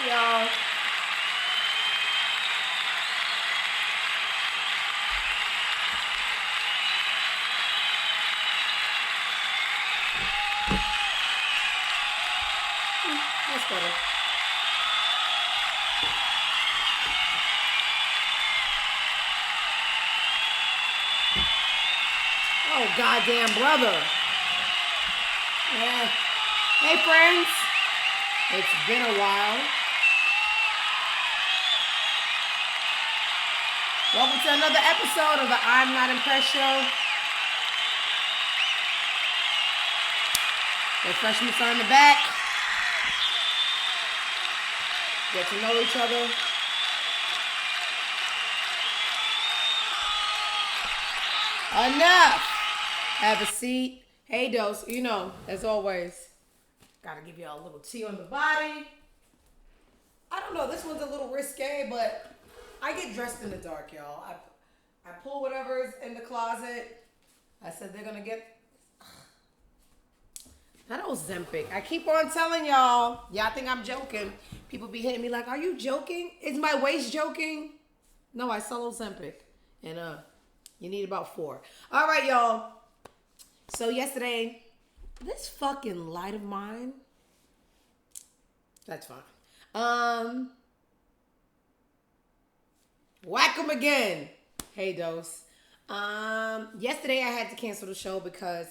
y'all. That's better. Oh, goddamn brother. Yeah. Hey, friends. It's been a while. Welcome to another episode of the I'm Not Impressed show. The freshmen are in the back. Get to know each other. Enough. Have a seat. Hey, Dose. You know, as always, gotta give y'all a little tea on the body. I don't know. This one's a little risque, but I get dressed in the dark, y'all. I pull whatever's in the closet. I said they're gonna get that Ozempic. I keep on telling y'all. Y'all think I'm joking. People be hitting me like, "Are you joking? Is my waist joking?" No, I sell Ozempic, and you need about 4. All right, y'all. So yesterday, this fucking light of mine. That's fine. Whack 'em again. Hey, Dose. Yesterday I had to cancel the show because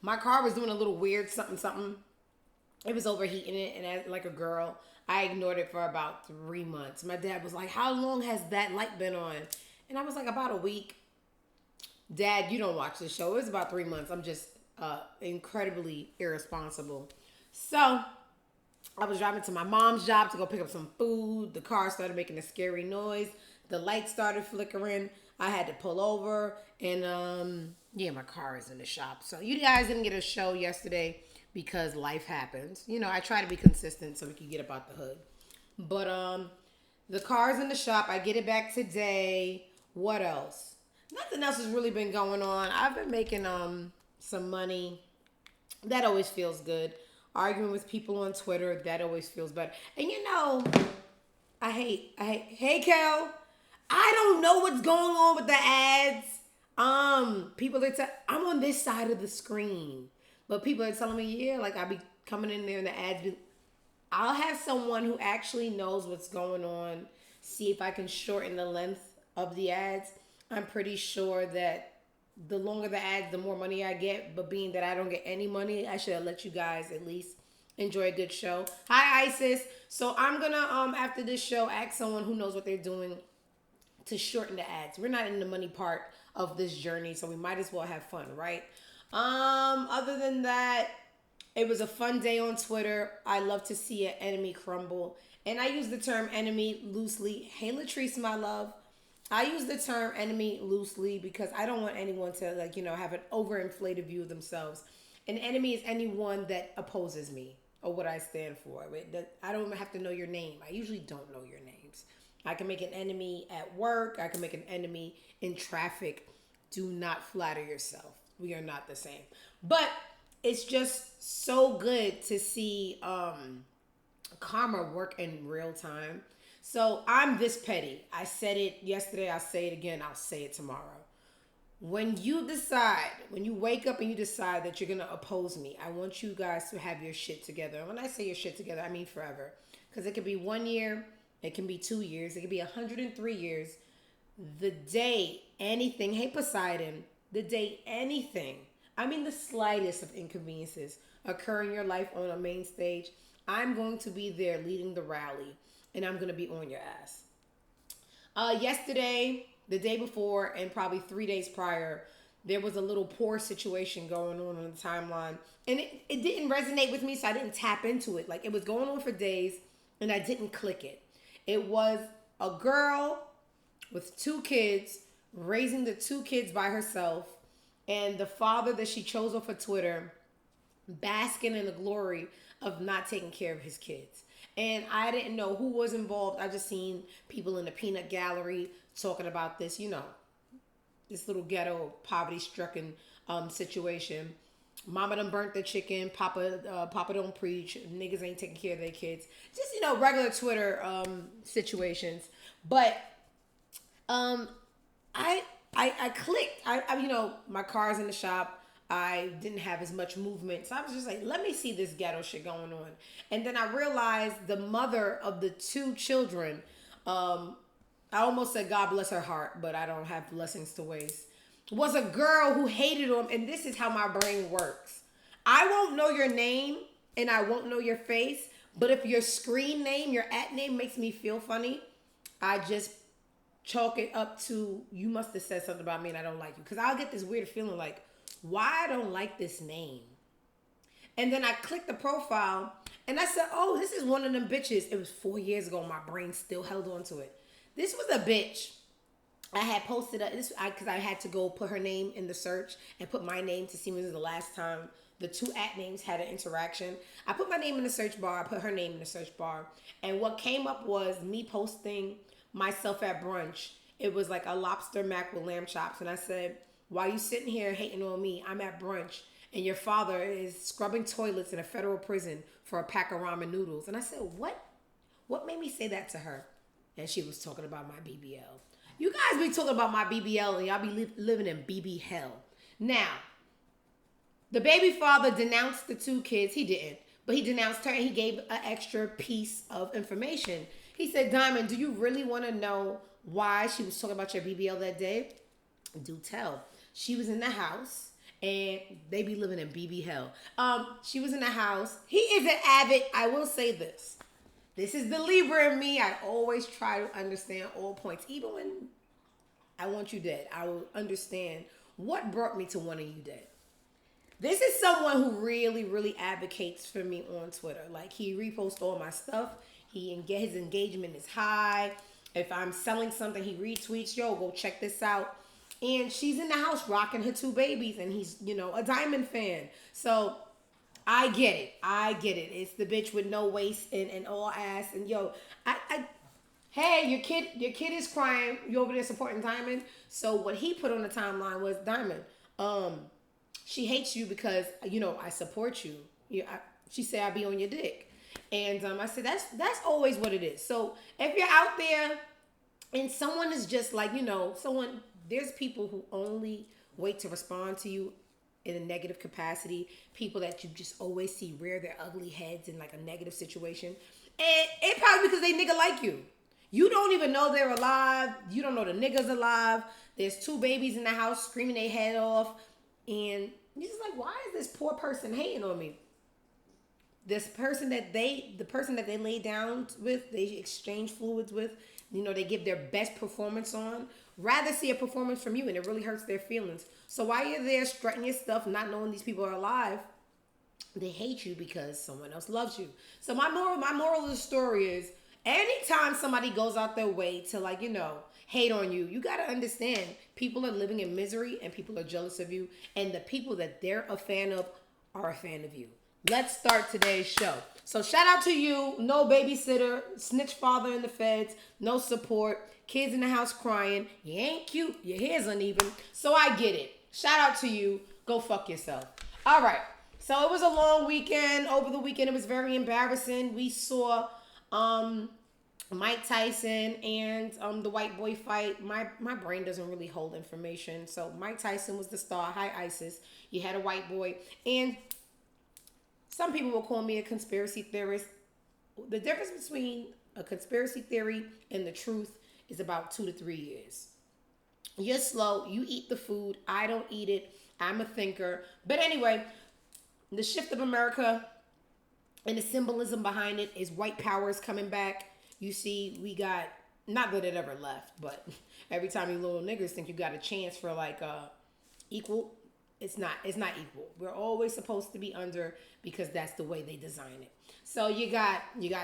my car was doing a little weird something. It was overheating it, and as like a girl, I ignored it for about 3 months. My dad was like, "How long has that light been on?" And I was like, "About a week." Dad, you don't watch the show. It was about 3 months. I'm just incredibly irresponsible. So I was driving to my mom's job to go pick up some food. The car started making a scary noise. The lights started flickering. I had to pull over. And yeah, my car is in the shop. So you guys didn't get a show yesterday because life happens. You know, I try to be consistent so we can get up out the hood. But the car's in the shop. I get it back today. What else? Nothing else has really been going on. I've been making some money. That always feels good. Arguing with people on Twitter, that always feels better. And you know, I hate. Hey, Kel, I don't know what's going on with the ads. People are I'm on this side of the screen, but people are telling me, yeah, like I be coming in there and the ads be. I'll have someone who actually knows what's going on. See if I can shorten the length of the ads. I'm pretty sure that the longer the ads, the more money I get. But being that I don't get any money, I should have let you guys at least enjoy a good show. Hi, Isis. So I'm gonna after this show ask someone who knows what they're doing to shorten the ads. We're not in the money part of this journey, so we might as well have fun, right? Other than that, it was a fun day on Twitter. I love to see an enemy crumble, and I use the term enemy loosely. Hey, Latrice, my love. I use the term enemy loosely because I don't want anyone to have an overinflated view of themselves. An enemy is anyone that opposes me or what I stand for. I don't even have to know your name. I usually don't know your names. I can make an enemy at work. I can make an enemy in traffic. Do not flatter yourself. We are not the same. But it's just so good to see karma work in real time. So I'm this petty. I said it yesterday. I'll say it again. I'll say it tomorrow. When you wake up and you decide that you're going to oppose me, I want you guys to have your shit together. And when I say your shit together, I mean forever. Because it could be 1 year. It can be 2 years. It could be 103 years. The day anything, hey Poseidon, the day anything, I mean the slightest of inconveniences occur in your life on a main stage, I'm going to be there leading the rally. And I'm going to be on your ass. Yesterday, the day before, and probably 3 days prior, there was a little poor situation going on the timeline. And it didn't resonate with me, so I didn't tap into it. Like, it was going on for days, and I didn't click it. It was a girl with 2 kids, raising the 2 kids by herself, and the father that she chose off of Twitter, basking in the glory of not taking care of his kids. And I didn't know who was involved. I just seen people in the peanut gallery talking about this, this little ghetto poverty-stricken situation. Mama done burnt the chicken. Papa don't preach. Niggas ain't taking care of their kids. Just, regular Twitter situations. But I clicked. My car's in the shop. I didn't have as much movement. So I was just like, let me see this ghetto shit going on. And then I realized the mother of the two children, I almost said God bless her heart, but I don't have blessings to waste, was a girl who hated him. And this is how my brain works. I won't know your name and I won't know your face, but if your screen name, your at name makes me feel funny, I just chalk it up to, you must have said something about me and I don't like you. Because I'll get this weird feeling like, why I don't like this name. And then I clicked the profile and I said, oh, this is one of them bitches. It was 4 years ago. My brain still held on to it. This was a bitch. I had posted this because I had to go put her name in the search and put my name to see when was the last time the two at names had an interaction. I put my name in the search bar. I put her name in the search bar. And what came up was me posting myself at brunch. It was like a lobster mac with lamb chops. And I said, while you sitting here hating on me, I'm at brunch and your father is scrubbing toilets in a federal prison for a pack of ramen noodles. And I said, what made me say that to her? And she was talking about my BBL. You guys be talking about my BBL and y'all be living in BB hell. Now, the baby father denounced the two kids. He didn't, but he denounced her and he gave an extra piece of information. He said, Diamond, do you really want to know why she was talking about your BBL that day? Do tell. She was in the house and they be living in BB hell. She was in the house. He is an avid, I will say this. This is the Libra in me. I always try to understand all points. Even when I want you dead, I will understand what brought me to wanting you dead. This is someone who really, really advocates for me on Twitter. Like, he reposts all my stuff. His engagement is high. If I'm selling something, he retweets, yo, go check this out. And she's in the house rocking her two babies, and he's, a Diamond fan. So I get it. It's the bitch with no waist and all ass. And hey, your kid is crying. You over there supporting Diamond. So what he put on the timeline was, Diamond, she hates you because, I support you. She said I be on your dick. And I said, that's always what it is. So if you're out there and someone is just like, there's people who only wait to respond to you in a negative capacity. People that you just always see rear their ugly heads in like a negative situation. And it probably because they nigga like you. You don't even know they're alive. You don't know the nigga's alive. There's two babies in the house screaming their head off. And you're just like, why is this poor person hating on me? The person that they lay down with, they exchange fluids with, they give their best performance on, rather see a performance from you, and it really hurts their feelings. So while you're there strutting your stuff, not knowing these people are alive, they hate you because someone else loves you. So my moral of the story is, anytime somebody goes out their way to hate on you, you got to understand people are living in misery and people are jealous of you, and the people that they're a fan of are a fan of you. Let's start today's show. So shout out to you. No babysitter, snitch father in the feds, no support, kids in the house crying. You ain't cute. Your hair's uneven. So I get it. Shout out to you. Go fuck yourself. All right. So it was a long weekend. Over the weekend, it was very embarrassing. We saw Mike Tyson and the white boy fight. My brain doesn't really hold information. So Mike Tyson was the star. Hi, ISIS. You had a white boy. And some people will call me a conspiracy theorist. The difference between a conspiracy theory and the truth is about 2 to 3 years. You're slow. You eat the food. I don't eat it. I'm a thinker. But anyway, the shift of America and the symbolism behind it is white power is coming back. You see, we got, not that it ever left, but every time you little niggas think you got a chance for equal, it's not equal. We're always supposed to be under because that's the way they design it. So you got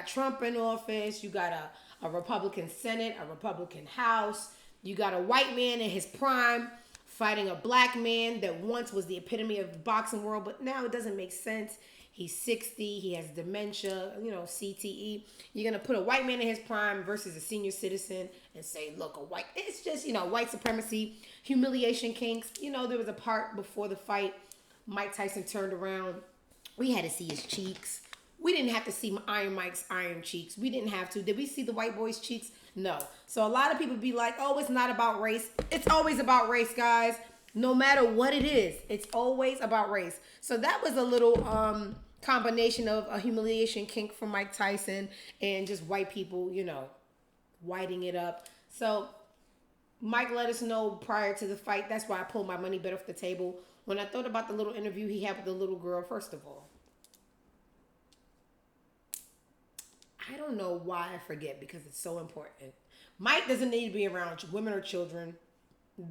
Trump in office, you got a Republican Senate, a Republican House, you got a white man in his prime fighting a black man that once was the epitome of the boxing world, but now it doesn't make sense. He's 60, he has dementia, CTE. You're going to put a white man in his prime versus a senior citizen and say, look, it's just, white supremacy, humiliation kinks. There was a part before the fight Mike Tyson turned around. We had to see his cheeks. We didn't have to see Iron Mike's iron cheeks. We didn't have to. Did we see the white boy's cheeks? No. So a lot of people be like, oh, it's not about race. It's always about race, guys. No matter what it is, it's always about race. So that was a little combination of a humiliation kink from Mike Tyson and just white people, whiting it up. So Mike let us know prior to the fight. That's why I pulled my money bet off the table. When I thought about the little interview he had with the little girl, first of all, I don't know why I forget because it's so important. Mike doesn't need to be around women or children.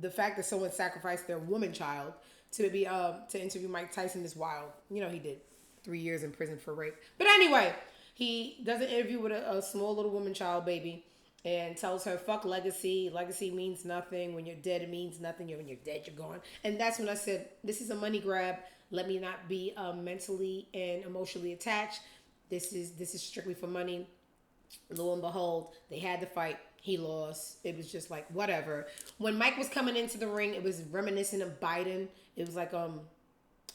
The fact that someone sacrificed their woman child to interview Mike Tyson is wild. He did 3 years in prison for rape. But anyway, he does an interview with a small little woman child baby and tells her, fuck legacy. Legacy means nothing. When you're dead, it means nothing. When you're dead, you're gone. And that's when I said, this is a money grab. Let me not be mentally and emotionally attached. This is strictly for money. Lo and behold, they had the fight. He lost. It was just like, whatever. When Mike was coming into the ring, it was reminiscent of Biden. It was like a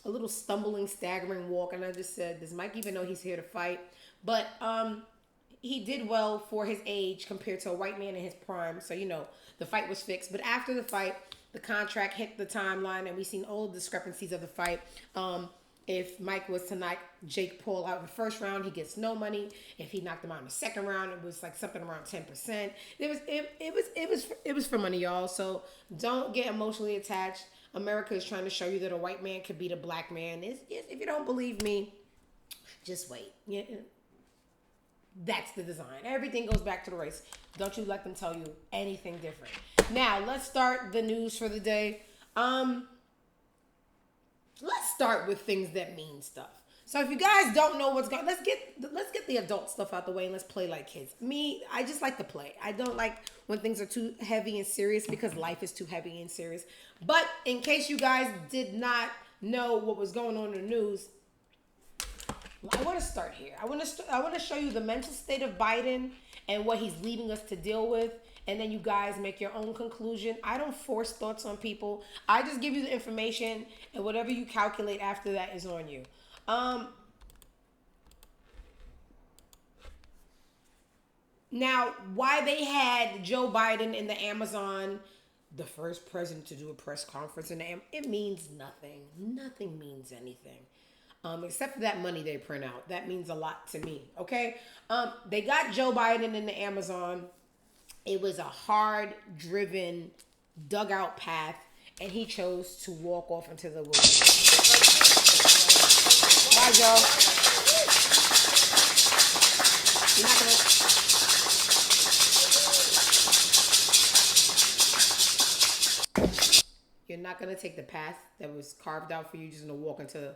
little stumbling, staggering walk. And I just said, does Mike even know he's here to fight? But he did well for his age compared to a white man in his prime. So, the fight was fixed. But after the fight, the contract hit the timeline, and we seen all the discrepancies of the fight. If Mike was to knock Jake Paul out in the first round, he gets no money. If he knocked him out in the second round, it was like something around 10%. It was for money, y'all. So don't get emotionally attached. America is trying to show you that a white man could beat a black man. If you don't believe me, just wait. Yeah, that's the design. Everything goes back to the race. Don't you let them tell you anything different. Now let's start the news for the day. Let's start with things that mean stuff. So if you guys don't know what's going, let's get the adult stuff out the way and let's play like kids. I just like to play. I don't like when things are too heavy and serious because life is too heavy and serious. But in case you guys did not know what was going on in the news, I want to start here. I want to show you the mental state of Biden and what he's leaving us to deal with. And then you guys make your own conclusion. I don't force thoughts on people. I just give you the information, and whatever you calculate after that is on you. Now, why they had Joe Biden in the Amazon, the first president to do a press conference in the it means nothing. Nothing means anything. Except for that money they print out. That means a lot to me, okay? They got Joe Biden in the Amazon. It was a hard-driven, dugout path, and he chose to walk off into the wilderness. Bye, Joe. You're not gonna take the path that was carved out for you, just gonna walk into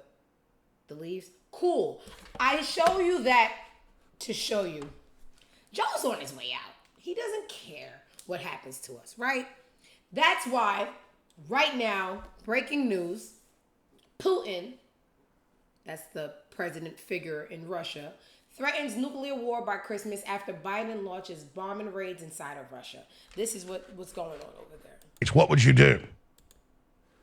the leaves? Cool. I show you that to show you. Joe's on his way out. He doesn't care what happens to us, right? That's why, right now, breaking news, Putin, that's the president figure in Russia, threatens nuclear war by Christmas after Biden launches bombing raids inside of Russia. This is what's going on over there. It's what would you do?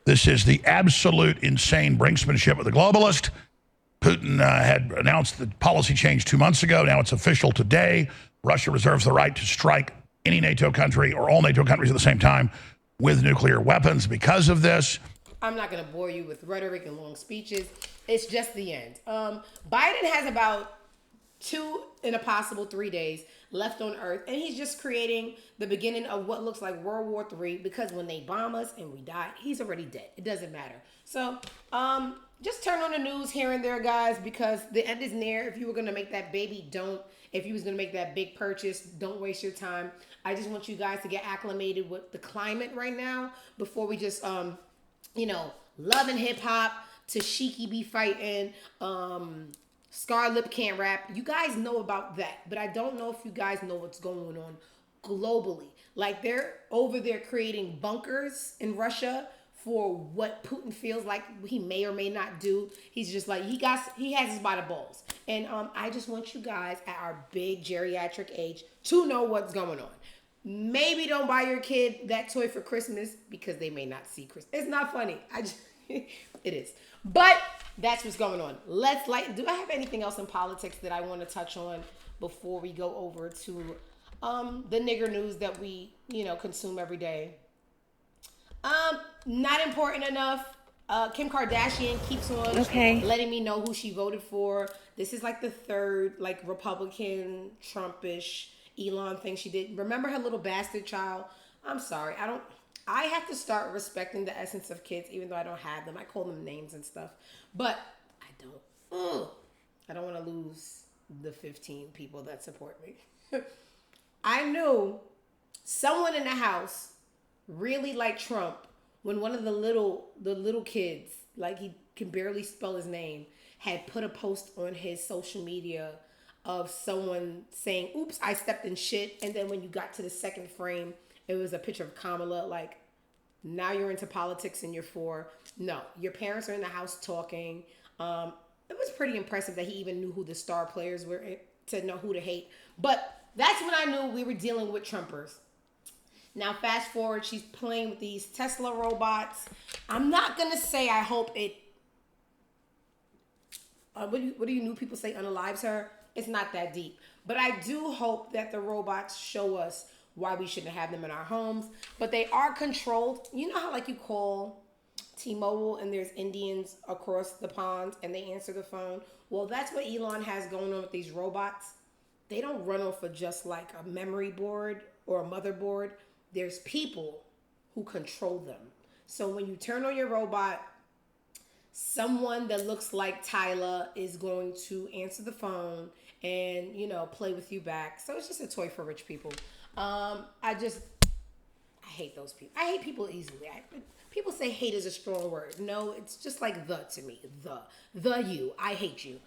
This is the absolute insane brinksmanship of the globalist. Putin had announced the policy change 2 months ago. Now it's official today. Russia reserves the right to strike any NATO country or all NATO countries at the same time with nuclear weapons because of this. I'm not going to bore you with rhetoric and long speeches. It's just the end. Biden has about 2 in a possible 3 days left on Earth, and he's just creating the beginning of what looks like World War III, because when they bomb us and we die, he's already dead. It doesn't matter. So just turn on the news here and there, guys, because the end is near. If you were going to make that baby, don't. If you was going to make that big purchase, don't waste your time. I just want you guys to get acclimated with the climate right now before we just, love and hip hop, Tashiki be fighting, Scar Lip can't rap. You guys know about that, but I don't know if you guys know what's going on globally. Like, they're over there creating bunkers in Russia for what Putin feels like he may or may not do. He's just like, he has us by the balls. And I just want you guys at our big geriatric age to know what's going on. Maybe don't buy your kid that toy for Christmas because they may not see Christmas. It's not funny. It is. But that's what's going on. Do I have anything else in politics that I want to touch on before we go over to the nigger news that we, consume every day? Not important enough. Kim Kardashian keeps on letting me know who she voted for. This is like the third Republican Trumpish Elon thing she did. Remember her little bastard child? I'm sorry. I have to start respecting the essence of kids, even though I don't have them. I call them names and stuff, but I don't want to lose the 15 people that support me. I knew someone in the house really liked Trump when one of the little kids, he can barely spell his name, had put a post on his social media of someone saying, "Oops, I stepped in shit." And then when you got to the second frame, it was a picture of Kamala. Now you're into politics and you're for. No, your parents are in the house talking. It was pretty impressive that he even knew who the star players were to know who to hate. But that's when I knew we were dealing with Trumpers. Now, fast forward, she's playing with these Tesla robots. I'm not going to say I hope it... what do you new people say unalives her? It's not that deep. But I do hope that the robots show us why we shouldn't have them in our homes. But they are controlled. You know how you call T-Mobile and there's Indians across the pond and they answer the phone? Well, that's what Elon has going on with these robots. They don't run off of just a memory board or a motherboard. There's people who control them. So when you turn on your robot, someone that looks like Tyler is going to answer the phone and, play with you back. So it's just a toy for rich people. I hate those people. I hate people easily. People say hate is a strong word. No, it's just the to me. The you. I hate you.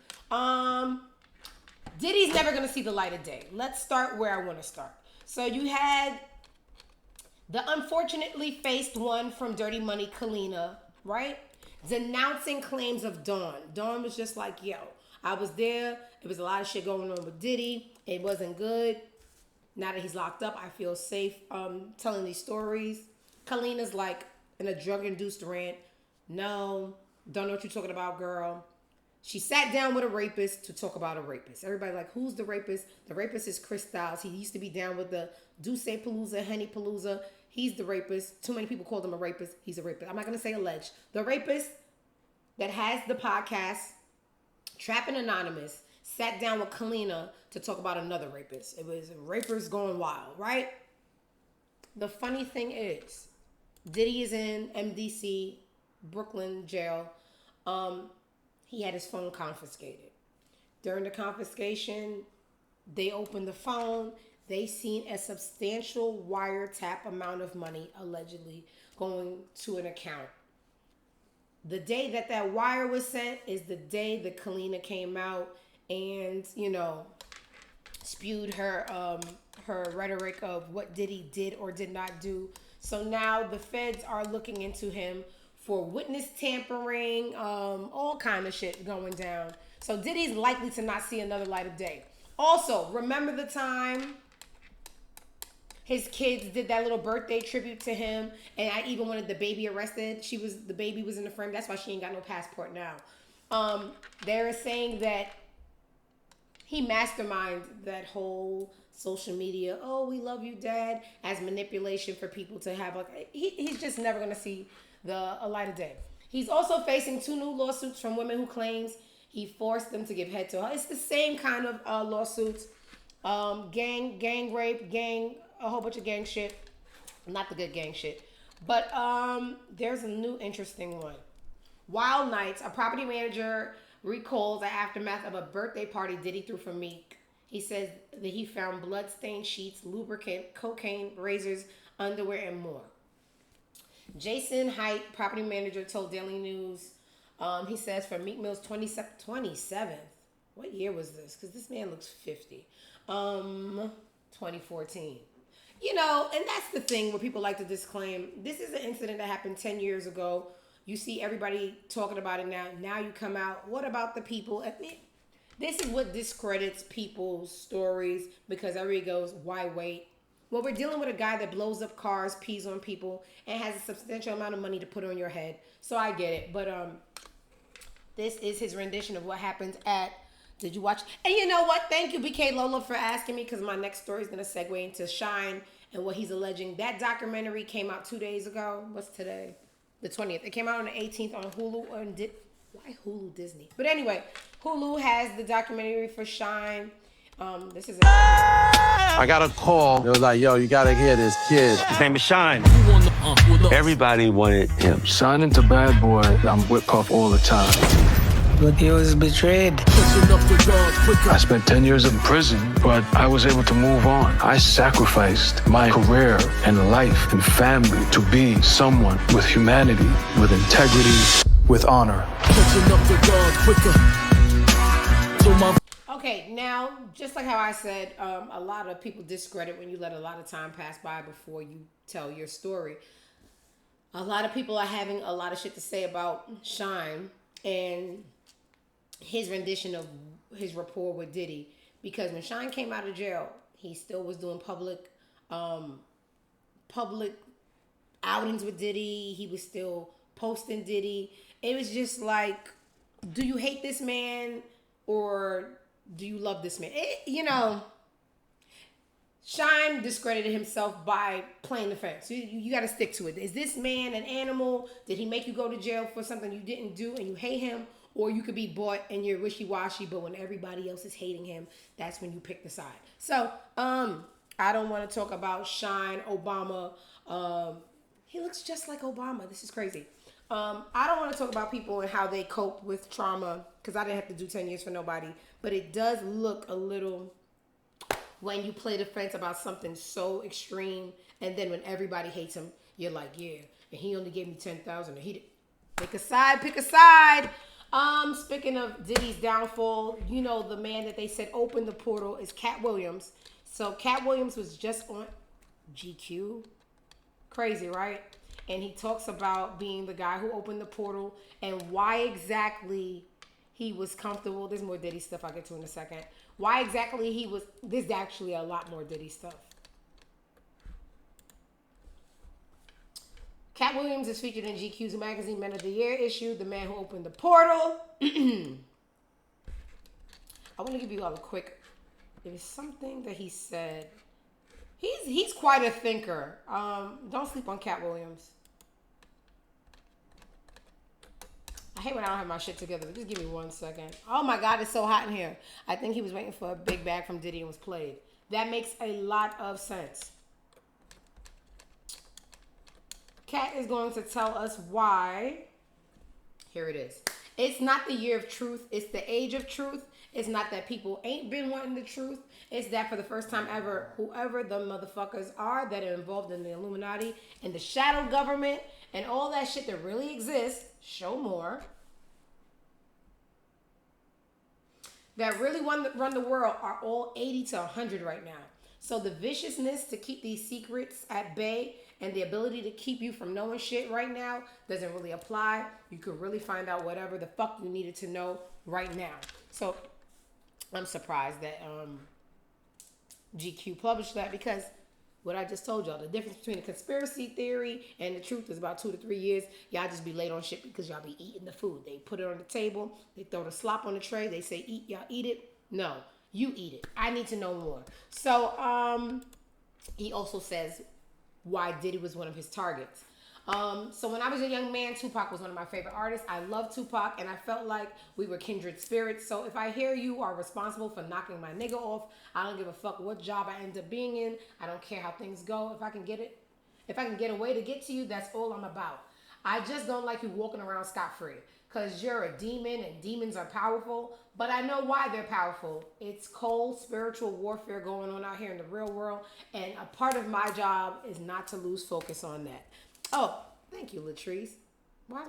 Diddy's never going to see the light of day. Let's start where I want to start. So you had the unfortunately faced one from Dirty Money, Kalina, right? Denouncing claims of Dawn. Dawn was just yo, I was there. There was a lot of shit going on with Diddy. It wasn't good. Now that he's locked up, I feel safe telling these stories. Kalina's in a drug-induced rant. No, don't know what you're talking about, girl. She sat down with a rapist to talk about a rapist. Everybody who's the rapist? The rapist is Chris Styles. He used to be down with the Duce Palooza, Henny Palooza. He's the rapist. Too many people called him a rapist. He's a rapist. I'm not going to say alleged. The rapist that has the podcast, Trapping Anonymous, sat down with Kalina to talk about another rapist. It was Rapers Gone Wild, right? The funny thing is, Diddy is in MDC, Brooklyn jail. He had his phone confiscated. During the confiscation, they opened the phone. They seen a substantial wiretap amount of money allegedly going to an account. The day that wire was sent is the day that Kalina came out and, spewed her rhetoric of what Diddy did or did not do. So now the feds are looking into him for witness tampering, all kind of shit going down. So Diddy's likely to not see another light of day. Also, remember the time his kids did that little birthday tribute to him, and I even wanted the baby arrested. The baby was in the frame. That's why she ain't got no passport now. They're saying that he masterminded that whole social media, "Oh, we love you, Dad," as manipulation for people to have he's just never gonna see a light of day. He's also facing 2 new lawsuits from women who claims he forced them to give head to her. It's the same kind of lawsuits, gang rape, a whole bunch of gang shit, not the good gang shit. But there's a new interesting one. Wild Nights, a property manager recalls the aftermath of a birthday party Diddy threw for Meek. He says that he found blood-stained sheets, lubricant, cocaine, razors, underwear, and more. Jason Height, property manager, told Daily News, he says for Meek Mill's 27th, what year was this? Because this man looks 50. 2014. And that's the thing where people like to disclaim, this is an incident that happened 10 years ago. You see everybody talking about it now. Now you come out, what about the people? This is what discredits people's stories because everybody goes, why wait? Well, we're dealing with a guy that blows up cars, pees on people, and has a substantial amount of money to put on your head. So I get it. But this is his rendition of what happens at... Did you watch? And you know what? Thank you, BK Lola, for asking me, because my next story is going to segue into Shyne and what he's alleging. That documentary came out 2 days ago. What's today? The 20th. It came out on the 18th on Hulu. Why Hulu Disney? But anyway, Hulu has the documentary for Shyne. This is I got a call. It was like, yo, you gotta hear this kid. His name is Shyne. Everybody wanted him. Signing to bad boy, I'm whip puff all the time. But he was betrayed. I spent 10 years in prison, but I was able to move on. I sacrificed my career and life and family to be someone with humanity, with integrity, with honor. Okay, now, just like how I said, a lot of people discredit when you let a lot of time pass by before you tell your story. A lot of people are having a lot of shit to say about Shyne and his rendition of his rapport with Diddy. Because when Shyne came out of jail, he still was doing public outings with Diddy. He was still posting Diddy. It was just like, do you hate this man or do you love this man? Shyne discredited himself by playing the fence. You got to stick to it. Is this man an animal? Did he make you go to jail for something you didn't do and you hate him? Or you could be bought and you're wishy-washy, but when everybody else is hating him, that's when you pick the side. So, I don't want to talk about Shyne, Obama. He looks just like Obama. This is crazy. I don't want to talk about people and how they cope with trauma, because I didn't have to do 10 years for nobody. But it does look a little, when you play the fence about something so extreme, and then when everybody hates him, you're like, yeah, and he only gave me 10,000. He did. Pick a side. Speaking of Diddy's downfall, you know, the man that they said opened the portal is Katt Williams. So Katt Williams was just on GQ. Crazy, right? And he talks about being the guy who opened the portal and why exactly he was comfortable. There's more Diddy stuff I'll get to in a second. Why exactly he was... There's actually a lot more Diddy stuff. Katt Williams is featured in GQ's magazine Men of the Year issue, The Man Who Opened the Portal. I want to give you all a quick... There's something that he said. He's quite a thinker. Don't sleep on Katt Williams. I hate when I don't have my shit together. Just give me 1 second. Oh my God, it's so hot in here. I think he was waiting for a big bag from Diddy and was played. That makes a lot of sense. Katt is going to tell us why. Here it is. It's not the year of truth. It's the age of truth. It's not that people ain't been wanting the truth. It's that for the first time ever, whoever the motherfuckers are that are involved in the Illuminati and the shadow government and all that shit that really exists, show more, that really run the world are all 80 to 100 right now. So the viciousness to keep these secrets at bay and the ability to keep you from knowing shit right now doesn't really apply. You could really find out whatever the fuck you needed to know right now. So I'm surprised that GQ published that, because what I just told y'all, the difference between a conspiracy theory and the truth is about 2 to 3 years. Y'all just be late on shit because y'all be eating the food. They put it on the table. They throw the slop on the tray. They say, eat, y'all eat it. No, you eat it. I need to know more. So he also says why Diddy was one of his targets. So when I was a young man, Tupac was one of my favorite artists. I love Tupac, and I felt like we were kindred spirits. So if I hear you are responsible for knocking my nigga off, I don't give a fuck what job I end up being in. I don't care how things go. If I can get a way to get to you, that's all I'm about. I just don't like you walking around scot-free, because you're a demon, and demons are powerful. But I know why they're powerful. It's cold spiritual warfare going on out here in the real world, and a part of my job is not to lose focus on that. Oh, thank you, Latrice. Why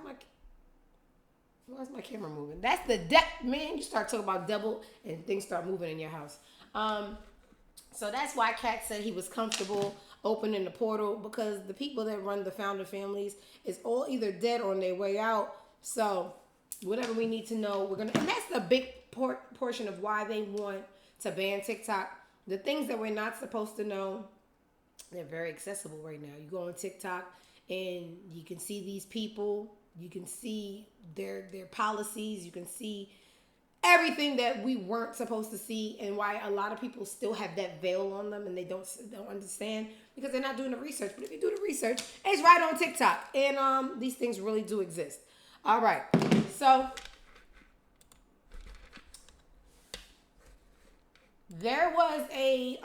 is my camera moving? That's the depth, man. You start talking about double and things start moving in your house. So that's why Katt said he was comfortable opening the portal, because the people that run the founder families is all either dead or on their way out. So whatever we need to know, we're gonna. And that's the big portion of why they want to ban TikTok. The things that we're not supposed to know, They're very accessible right now. You go on TikTok and you can see these people. You can see their policies. You can see everything that we weren't supposed to see, and why a lot of people still have that veil on them and they don't understand because they're not doing the research. But if you do the research, it's right on TikTok, and these things really do exist. All right, so there was a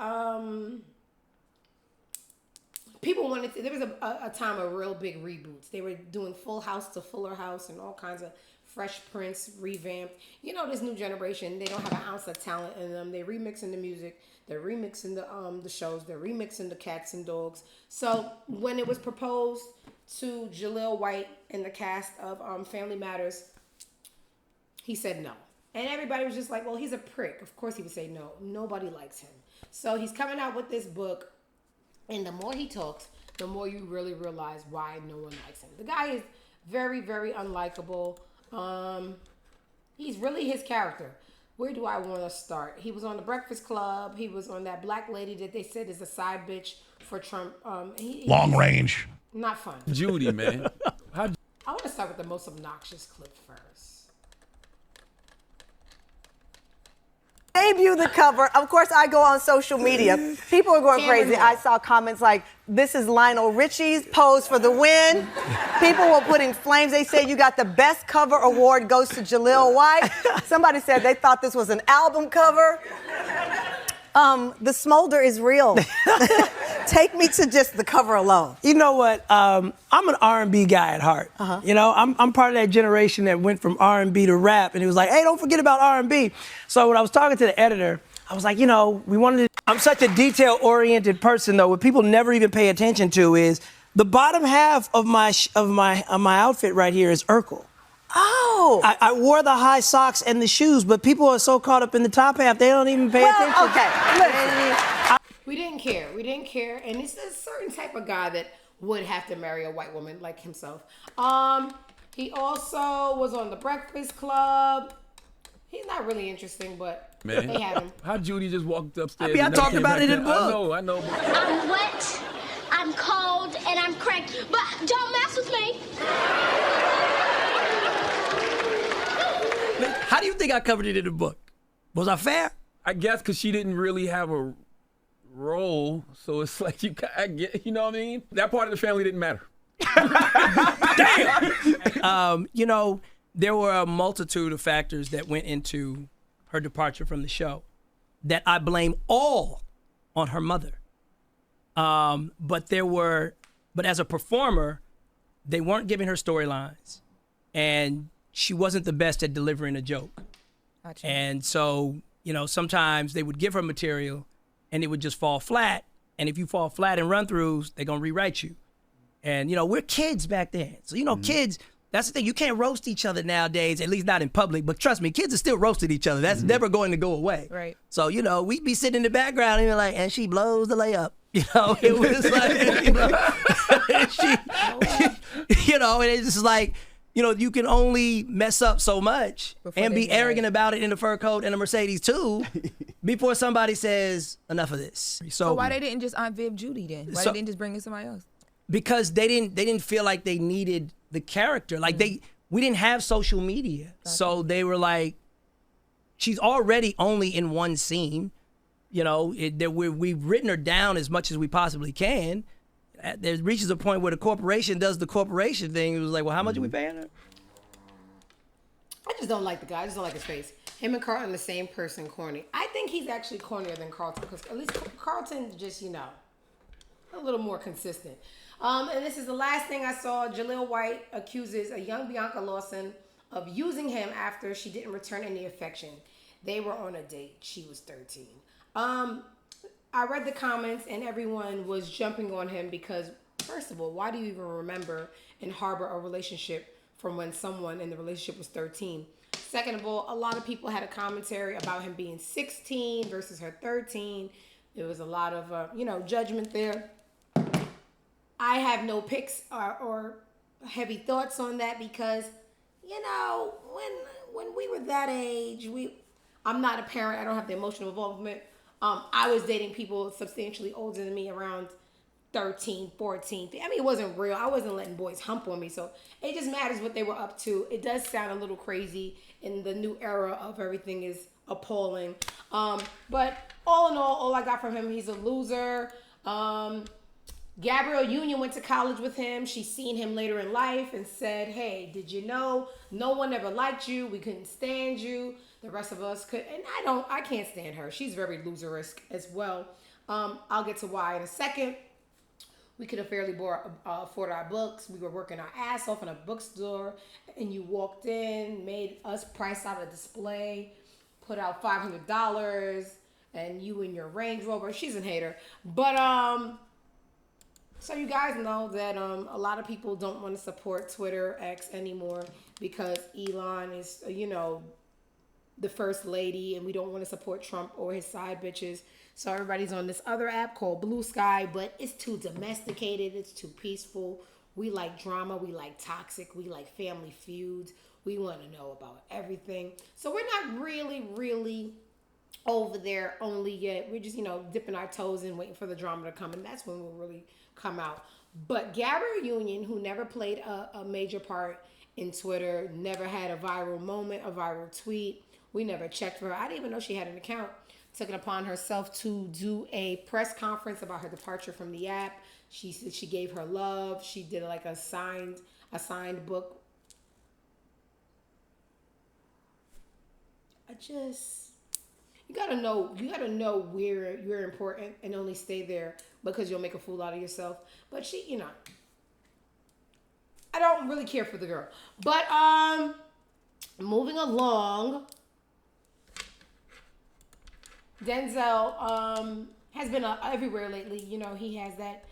people wanted to. There was a time of real big reboots. They were doing Full House to Fuller House and all kinds of Fresh Prince revamped. You know, this new generation, they don't have an ounce of talent in them. They're remixing the music. They're remixing the shows. They're remixing the cats and dogs. So when it was proposed to Jaleel White in the cast of Family Matters, he said no. And everybody was just like, well, he's a prick. Of course he would say no. Nobody likes him. So he's coming out with this book. And the more he talks, the more you really realize why no one likes him. The guy is very, very unlikable. He's really his character. Where do I want to start? He was on The Breakfast Club. He was on that black lady that they said is a side bitch for Trump. Long range. Not fun. Judy, man. I want to start with the most obnoxious clip first. Debut the cover. Of course, I go on social media. People are going crazy. I saw comments like, this is Lionel Richie's pose for the win. People were putting flames. They said you got the best cover award goes to Jaleel White. Somebody said they thought this was an album cover. The smolder is real. Take me to just the cover alone. You know what? I'm an R&B guy at heart. You know, I'm part of that generation that went from R&B to rap, and it was like, hey, don't forget about R&B. So when I was talking to the editor, I was like, you know, we wanted to... I'm such a detail-oriented person, though. What people never even pay attention to is the bottom half of my outfit right here is Urkel. Oh. I wore the high socks and the shoes, but people are so caught up in the top half, they don't even pay attention. Okay, listen. We didn't care. We didn't care. And it's a certain type of guy that would have to marry a white woman like himself. He also was on The Breakfast Club. He's not really interesting, but Man. they had him. How Judy just walked upstairs. I mean, I talked about it in the book. I know. I'm wet, I'm cold, and I'm cranky, but don't mess with me. How do you think I covered it in the book? Was I fair? I guess because she didn't really have a role, so it's like I get, you know what I mean? That part of the family didn't matter. Damn. You know, there were a multitude of factors that went into her departure from the show that I blame all on her mother. But as a performer, they weren't giving her storylines, and she wasn't the best at delivering a joke. Gotcha. And so, you know, sometimes they would give her material and it would just fall flat. And if you fall flat in run-throughs, they're going to rewrite you. And, you know, we're kids back then. So, you know, kids, that's the thing. You can't roast each other nowadays, at least not in public. But trust me, kids are still roasting each other. That's never going to go away. Right. So, you know, we'd be sitting in the background and be like, and she blows the layup. You know, it was like, you know, you know, and it's just like, you know, you can only mess up so much and be arrogant about it in the fur coat and a Mercedes too before somebody says enough of this. So why they didn't just Aunt Viv Judy then? Why they didn't just bring in somebody else? Because they didn't feel like they needed the character. Like we didn't have social media. Gotcha. So they were like, she's already only in one scene. You know, we've written her down as much as we possibly can. There reaches a point where the corporation does the corporation thing. It was like, well, how much are we paying her? I just don't like the guy. I just don't like his face. Him and Carlton, the same person, corny. I think he's actually cornier than Carlton because at least Carlton just, you know, a little more consistent. And this is the last thing I saw. Jaleel White accuses a young Bianca Lawson of using him after she didn't return any affection. They were on a date. She was 13. I read the comments and everyone was jumping on him because, first of all, why do you even remember and harbor a relationship from when someone in the relationship was 13? Second of all, a lot of people had a commentary about him being 16 versus her 13. There was a lot of, you know, judgment there. I have no picks or heavy thoughts on that because, you know, when we were that age, I'm not a parent. I don't have the emotional involvement. I was dating people substantially older than me, around 13, 14. I mean, it wasn't real. I wasn't letting boys hump on me. So it just matters what they were up to. It does sound a little crazy, and the new era of everything is appalling. But all in all I got from him, he's a loser. Gabrielle Union went to college with him. She's seen him later in life and said, hey, did you know no one ever liked you? We couldn't stand you. The rest of us could. And I can't stand her. She's very loser-esque as well. I'll get to why in a second. We could have fairly afford our books. We were working our ass off in a bookstore, and you walked in, made us price out a display, put out $500, and you in your Range Rover. She's a hater. But, so you guys know that a lot of people don't want to support Twitter X anymore because Elon is, the first lady, and we don't want to support Trump or his side bitches. So everybody's on this other app called Blue Sky, but it's too domesticated. It's too peaceful. We like drama. We like toxic. We like family feuds. We want to know about everything. So we're not really over there only yet. We're just, dipping our toes in, waiting for the drama to come, and that's when we'll really come out. But Gabrielle Union, who never played a major part in Twitter, never had a viral moment, a viral tweet. We never checked for her. I didn't even know she had an account. Took it upon herself to do a press conference about her departure from the app. She said she gave her love. She did like a signed book. You gotta know where you're important and only stay there because you'll make a fool out of yourself. But she, I don't really care for the girl. But moving along, Denzel has been everywhere lately. He has that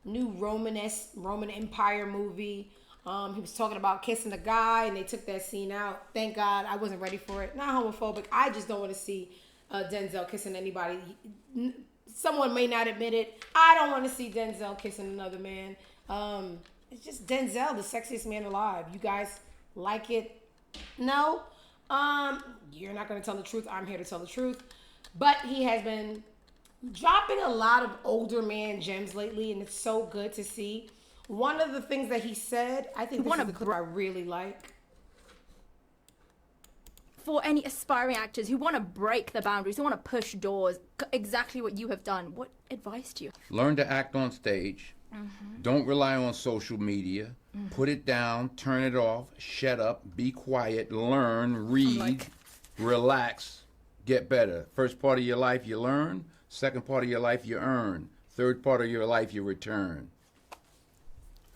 new Roman Empire movie. He was talking about kissing a guy, and they took that scene out. Thank God, I wasn't ready for it. Not homophobic. I just don't want to see Denzel kissing anybody. Someone may not admit it. I don't want to see Denzel kissing another man. It's just Denzel, the sexiest man alive. You guys like it? No? You're not going to tell the truth. I'm here to tell the truth. But he has been dropping a lot of older man gems lately, and it's so good to see. One of the things that he said, I think this is the clip I really like. For any aspiring actors who want to break the boundaries, who want to push doors, exactly what you have done, what advice do you have? Learn to act on stage. Don't rely on social media. Put it down, turn it off, shut up, be quiet, learn, read, relax, get better. First part of your life you learn, second part of your life you earn, third part of your life you return.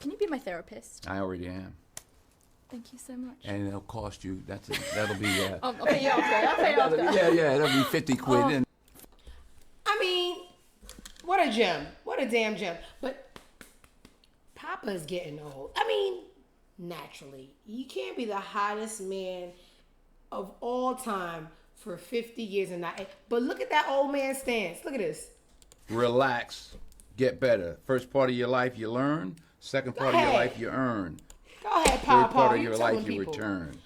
Can you be my therapist? I already am. Thank you so much. And it'll cost you, that'll be... I'll pay you after. Yeah, that'll be 50 quid. And I mean, what a gem. What a damn gem. But Papa's getting old. I mean, naturally. You can't be the hottest man of all time for 50 years and not... But look at that old man stance. Look at this. relax, get better. First part of your life you learn, second part of your life you earn. Go ahead, Paul. Third part of your life you return.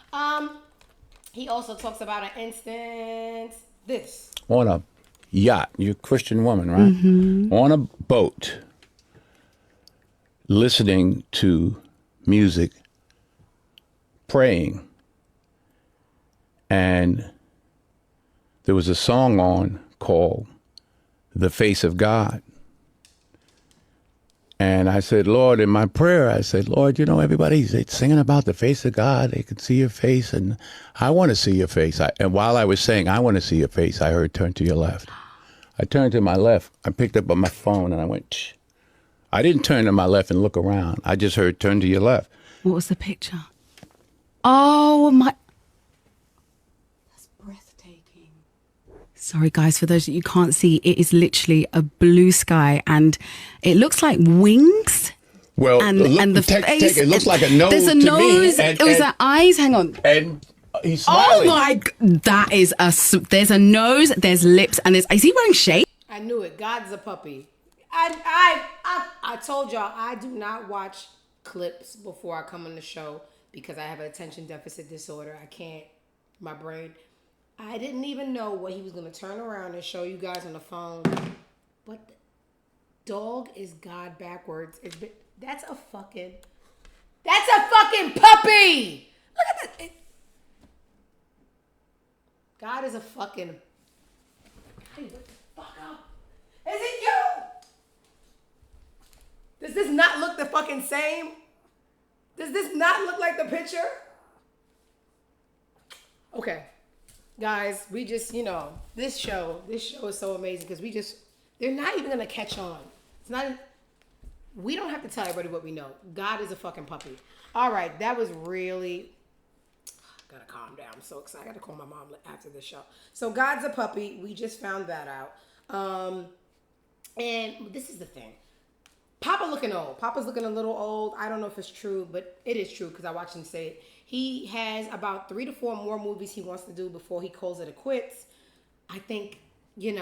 He also talks about an instance, this. On a yacht, you're a Christian woman, right? Mm-hmm. On a boat, listening to music, praying, and there was a song on called The Face of God. And I said, Lord, in my prayer, I said, Lord, you know, everybody's singing about the face of God. They can see your face, and I want to see your face. And while I was saying, I want to see your face, I heard, turn to your left. I turned to my left. I picked up my phone, and I went, shh. I didn't turn to my left and look around. I just heard, turn to your left. What was the picture? Oh, my... That's breathtaking. Sorry, guys, for those that you can't see, it is literally a blue sky, and it looks like wings. Well, and the face. It looks like a nose. There's a nose. It was the eyes. Hang on. And he's smiling. Oh my! That is there's a nose. There's lips, and is he wearing shades? I knew it. God's a puppy. I told y'all I do not watch clips before I come on the show because I have an attention deficit disorder. I can't. My brain. I didn't even know what he was going to turn around and show you guys on the phone. What? Dog is God backwards. That's a fucking puppy. Look at that. God is a fucking. Hey, what the fuck up? Is it you? Does this not look the fucking same? Does this not look like the picture? Okay. Guys, we just, this show is so amazing because they're not even going to catch on. We don't have to tell everybody what we know. God is a fucking puppy. All right, that was really, gotta calm down. I'm so excited. I gotta call my mom after this show. So God's a puppy. We just found that out. And this is the thing. Papa looking old. Papa's looking a little old. I don't know if it's true, but it is true because I watched him say it. He has about 3 to 4 more movies he wants to do before he calls it a quits. I think, you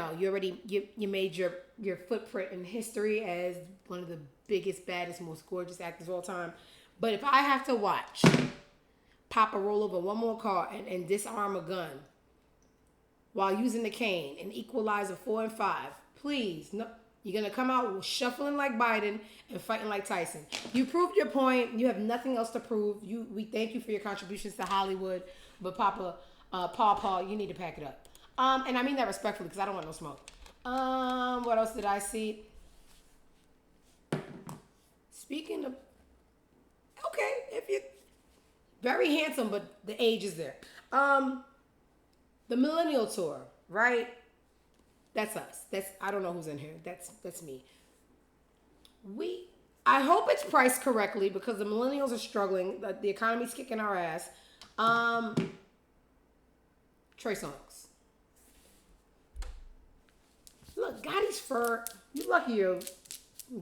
made your footprint in history as one of the biggest, baddest, most gorgeous actors of all time. But if I have to watch Papa roll over one more car and disarm a gun while using the cane and equalize a 4 and 5, please, no. You're going to come out shuffling like Biden and fighting like Tyson. You proved your point. You have nothing else to prove. We thank you for your contributions to Hollywood. But Paw, you need to pack it up. And I mean that respectfully because I don't want no smoke. What else did I see? Speaking of... Okay, if you're very handsome, but the age is there. The Millennial tour, right? That's us. I don't know who's in here. That's me. I hope it's priced correctly because the millennials are struggling. The economy's kicking our ass. Trey Songz. Look, Gotti's fur. You lucky you,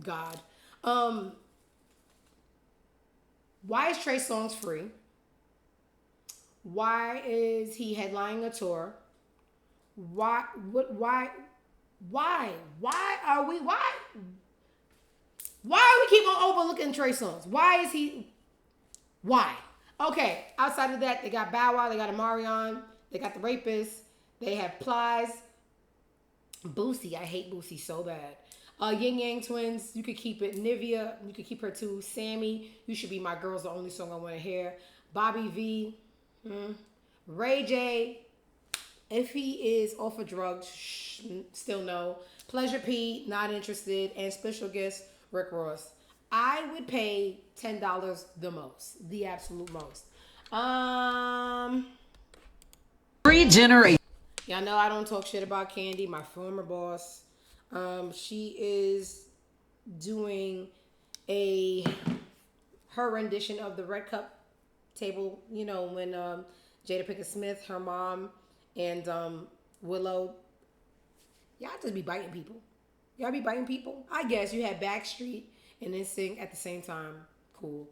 God. Why is Trey Songz free? Why is he headlining a tour? Why are we keep on overlooking Trey Songz? Why? Okay, outside of that, they got Bow Wow, they got Omarion, they got the Rapists, they have Plies, Boosie, I hate Boosie so bad. Yin Yang Twins, you could keep it. Nivea, you could keep her too. Sammy, You Should Be My Girl's the only song I want to hear. Bobby V, Ray J, if he is off of drugs, still no. Pleasure P, not interested. And special guest, Rick Ross. I would pay $10 the most. The absolute most. Regenerate. Y'all know I don't talk shit about Candi, my former boss. She is doing her rendition of the Red Cup table, when Jada Pinkett Smith, her mom, and Willow, y'all just be biting people. Y'all be biting people. I guess you had Backstreet and then sing at the same time. Cool.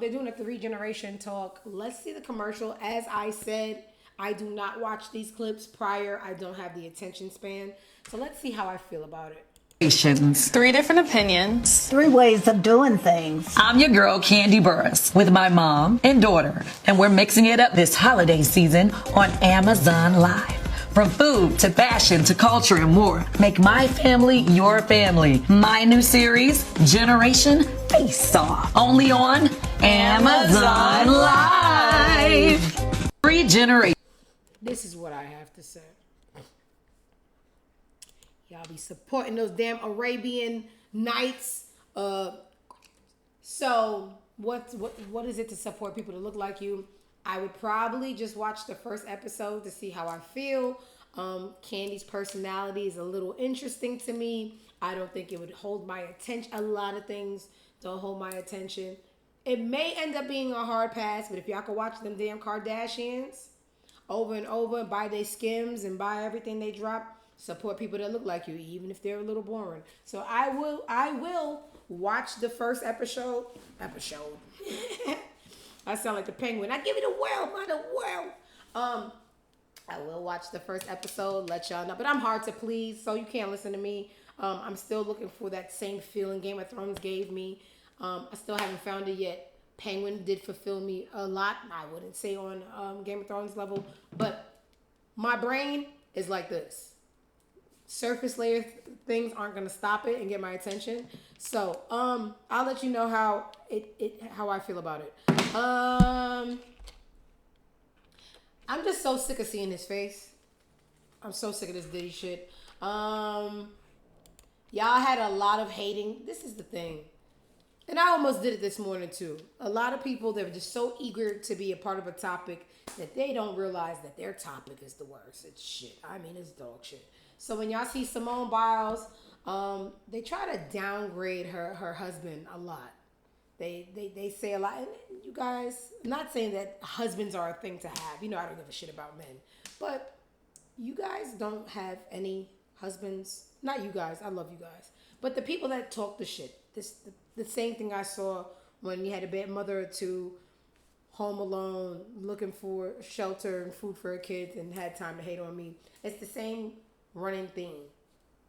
They're doing a 3-generation talk. Let's see the commercial. As I said, I do not watch these clips prior. I don't have the attention span. So let's see how I feel about it. 3 different opinions. 3 ways of doing things. I'm your girl, Candi Burruss, with my mom and daughter, and we're mixing it up this holiday season on Amazon Live. From food to fashion to culture and more, make my family your family. My new series, Generation Face Off, only on Amazon Live. Regenerate. This is what I have to say. Y'all be supporting those damn Arabian Nights. So what is it to support people to look like you? I would probably just watch the first episode to see how I feel. Candi's personality is a little interesting to me. I don't think it would hold my attention. A lot of things don't hold my attention. It may end up being a hard pass, but if y'all could watch them damn Kardashians over and over and buy their Skims and buy everything they drop, support people that look like you, even if they're a little boring. So I will watch the first episode. I sound like the penguin. I give it a whirl, by the whirl. I will watch the first episode, let y'all know. But I'm hard to please, so you can't listen to me. I'm still looking for that same feeling Game of Thrones gave me. I still haven't found it yet. Penguin did fulfill me a lot. I wouldn't say on Game of Thrones level, but my brain is like this. surface layer things aren't gonna stop it and get my attention. So I'll let you know how I feel about it. I'm just so sick of seeing his face. I'm so sick of this Diddy shit. Y'all had a lot of hating. This is the thing. And I almost did it this morning too. A lot of people, they're just so eager to be a part of a topic that they don't realize that their topic is the worst. It's shit. I mean, it's dog shit. So when y'all see Simone Biles, they try to downgrade her husband a lot. They say a lot. And you guys, I'm not saying that husbands are a thing to have. You know, I don't give a shit about men. But you guys don't have any husbands. Not you guys. I love you guys. But the people that talk the shit. The same thing I saw when you had a bad mother or two home alone looking for shelter and food for her kids and had time to hate on me. It's the same running theme.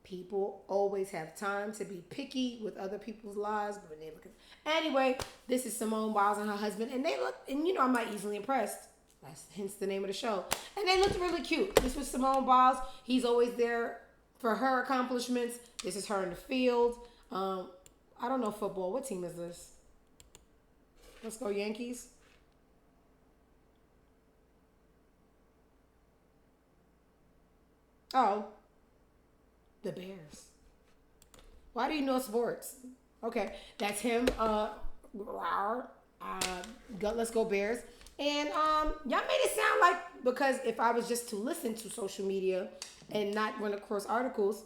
People always have time to be picky with other people's lives, but when they look at... Anyway, this is Simone Biles and her husband, and they look, and you know I'm not easily impressed. That's hence the name of the show. And they looked really cute. This was Simone Biles. He's always there for her accomplishments. This is her in the field. I don't know football. What team is this? Let's go Yankees. Oh. The Bears. Why do you know sports? Okay, that's him. Let's go Bears. And y'all made it sound like, because if I was just to listen to social media and not run across articles,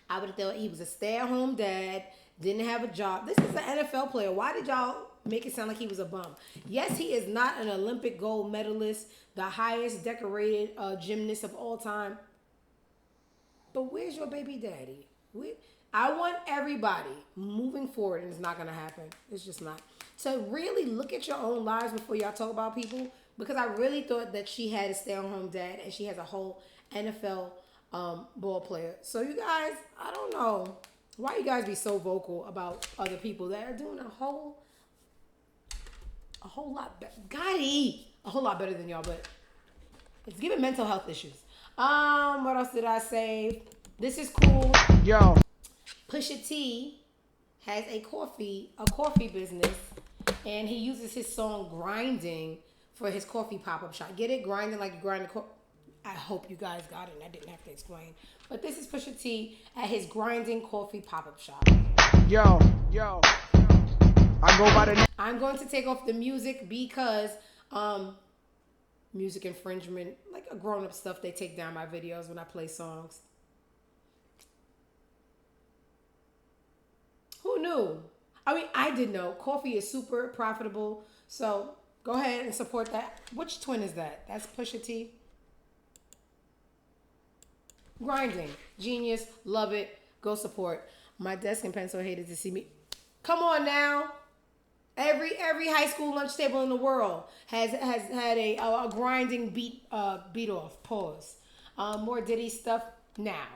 I would have thought he was a stay-at-home dad, didn't have a job. This is an NFL player. Why did y'all make it sound like he was a bum? Yes, he is not an Olympic gold medalist, the highest decorated gymnast of all time. But where's your baby daddy? I want everybody moving forward, and it's not going to happen. It's just not. So really look at your own lives before y'all talk about people, because I really thought that she had a stay-at-home dad, and she has a whole NFL ball player. So you guys, I don't know why you guys be so vocal about other people that are doing a whole lot better. Gotti, a whole lot better than y'all, but it's giving mental health issues. What else did I say? This is cool. Yo. Pusha T has a coffee business, and he uses his song Grinding for his coffee pop-up shop. Get it? Grinding like you grind the coffee. I hope you guys got it and I didn't have to explain. But this is Pusha T at his Grinding coffee pop-up shop. Yo. I'm going to take off the music because music infringement, like a grown-up stuff, they take down my videos when I play songs. Who knew? I mean, I did know. Coffee is super profitable, so go ahead and support that. Which twin is that? That's Pusha T. Grinding. Genius. Love it. Go support. My desk and pencil hated to see me. Come on now. Every high school lunch table in the world has had a grinding beat off. Pause. More Diddy stuff now.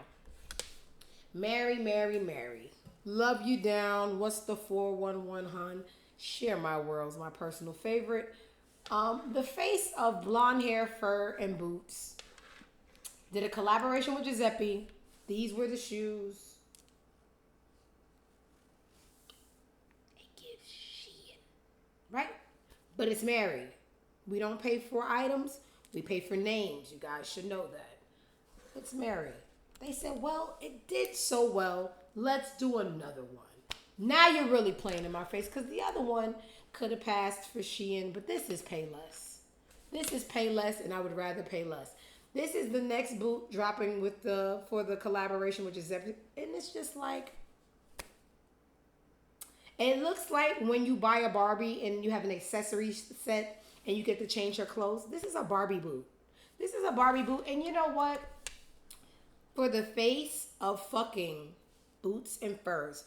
Mary. Love you down. What's the 411, hun? Share my world's my personal favorite. The face of blonde hair, fur, and boots. Did a collaboration with Giuseppe. These were the shoes. Right? But it's married. We don't pay for items. We pay for names. You guys should know that. It's married. They said, well, it did so well. Let's do another one. Now you're really playing in my face, because the other one could have passed for Shyne, but this is pay less. This is pay less, and I would rather pay less. This is the next boot dropping for the collaboration with Giuseppe, and it's just like, it looks like when you buy a Barbie and you have an accessory set and you get to change her clothes. This is a Barbie boot. This is a Barbie boot. And you know what? For the face of fucking boots and furs,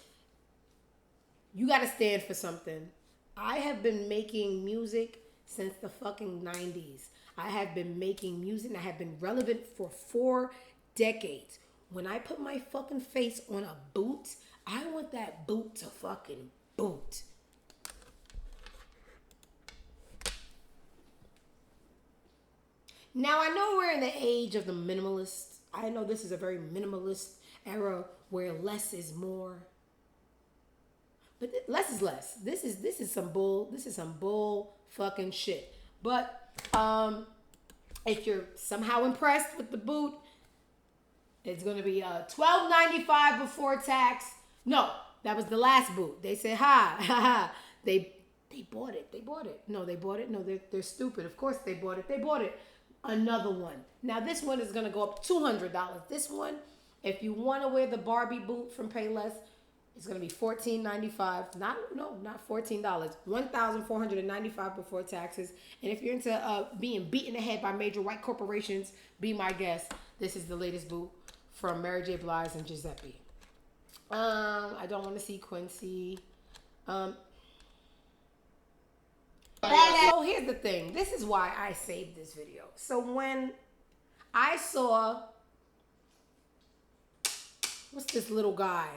you got to stand for something. I have been making music since the fucking 90s. I have been making music and I have been relevant for 4 decades. When I put my fucking face on a boot, I want that boot to fucking boot. Now, I know we're in the age of the minimalist. I know this is a very minimalist era where less is more. But less is less. This is some bull fucking shit. But if you're somehow impressed with the boot, it's gonna be $12.95 before tax. No, that was the last boot. They said They bought it. They bought it. No, they bought it. No, they're stupid. Of course they bought it. They bought it. Another one. Now this one is gonna go up $200. This one, if you want to wear the Barbie boot from Payless, it's gonna be $14.95. Not $14. $1,495 before taxes. And if you're into being beaten ahead by major white corporations, be my guest. This is the latest boot from Mary J. Blige and Giuseppe. I don't want to see Quincy. So here's the thing. This is why I saved this video. So when I saw, what's this little guy?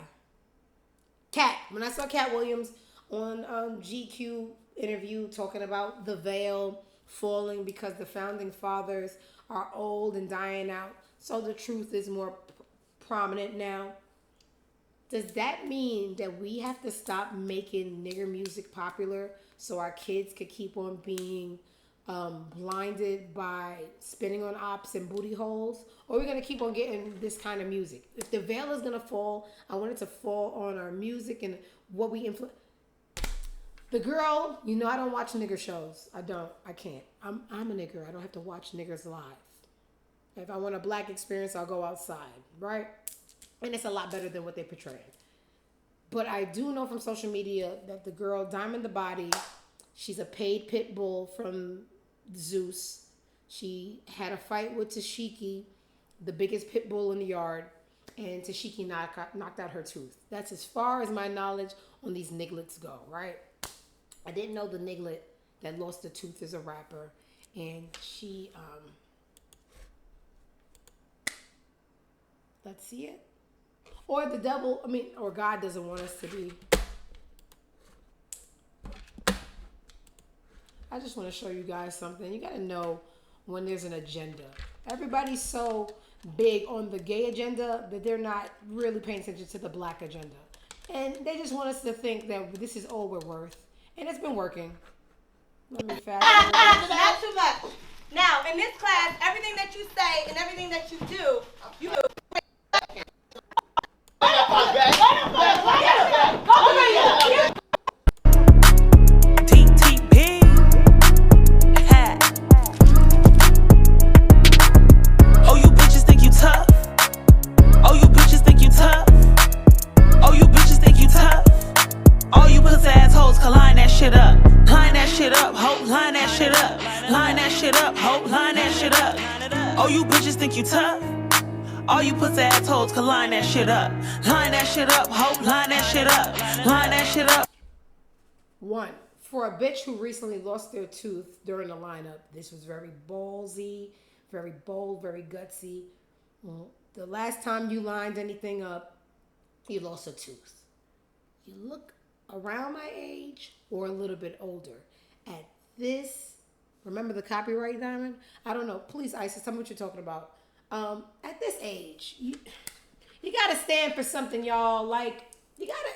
When I saw Katt Williams on GQ interview talking about the veil falling because the founding fathers are old and dying out, so the truth is more prominent now. Does that mean that we have to stop making nigger music popular so our kids could keep on being blinded by spinning on ops and booty holes? Or are we going to keep on getting this kind of music? If the veil is going to fall, I want it to fall on our music and what we influence. The girl, I don't watch nigger shows. I can't. I'm a nigger. I don't have to watch niggers live. If I want a black experience, I'll go outside, right? And it's a lot better than what they portray. But I do know from social media that the girl, Diamond the Body, she's a paid pit bull from Zeus. She had a fight with Tashiki, the biggest pit bull in the yard, and Tashiki knocked out her tooth. That's as far as my knowledge on these nigglets go, right? I didn't know the niglet that lost a tooth is a rapper. And she, let's see it. Or the devil, or God doesn't want us to be. I just want to show you guys something. You got to know when there's an agenda. Everybody's so big on the gay agenda that they're not really paying attention to the black agenda. And they just want us to think that this is all we're worth. And it's been working. Let me fast forward. Not too much. Now, in this class, everything that you say and everything that you do, you All you pussy assholes can line that shit up. Line that shit up, hope, line that shit up. Line that shit up. One, for a bitch who recently lost their tooth during the lineup, this was very ballsy, very bold, very gutsy. Well, the last time you lined anything up, you lost a tooth. You look around my age or a little bit older. At this, remember the copyright, Diamond? I don't know. Please, Isis, tell me what you're talking about. At this age, you gotta stand for something, y'all. Like, you gotta,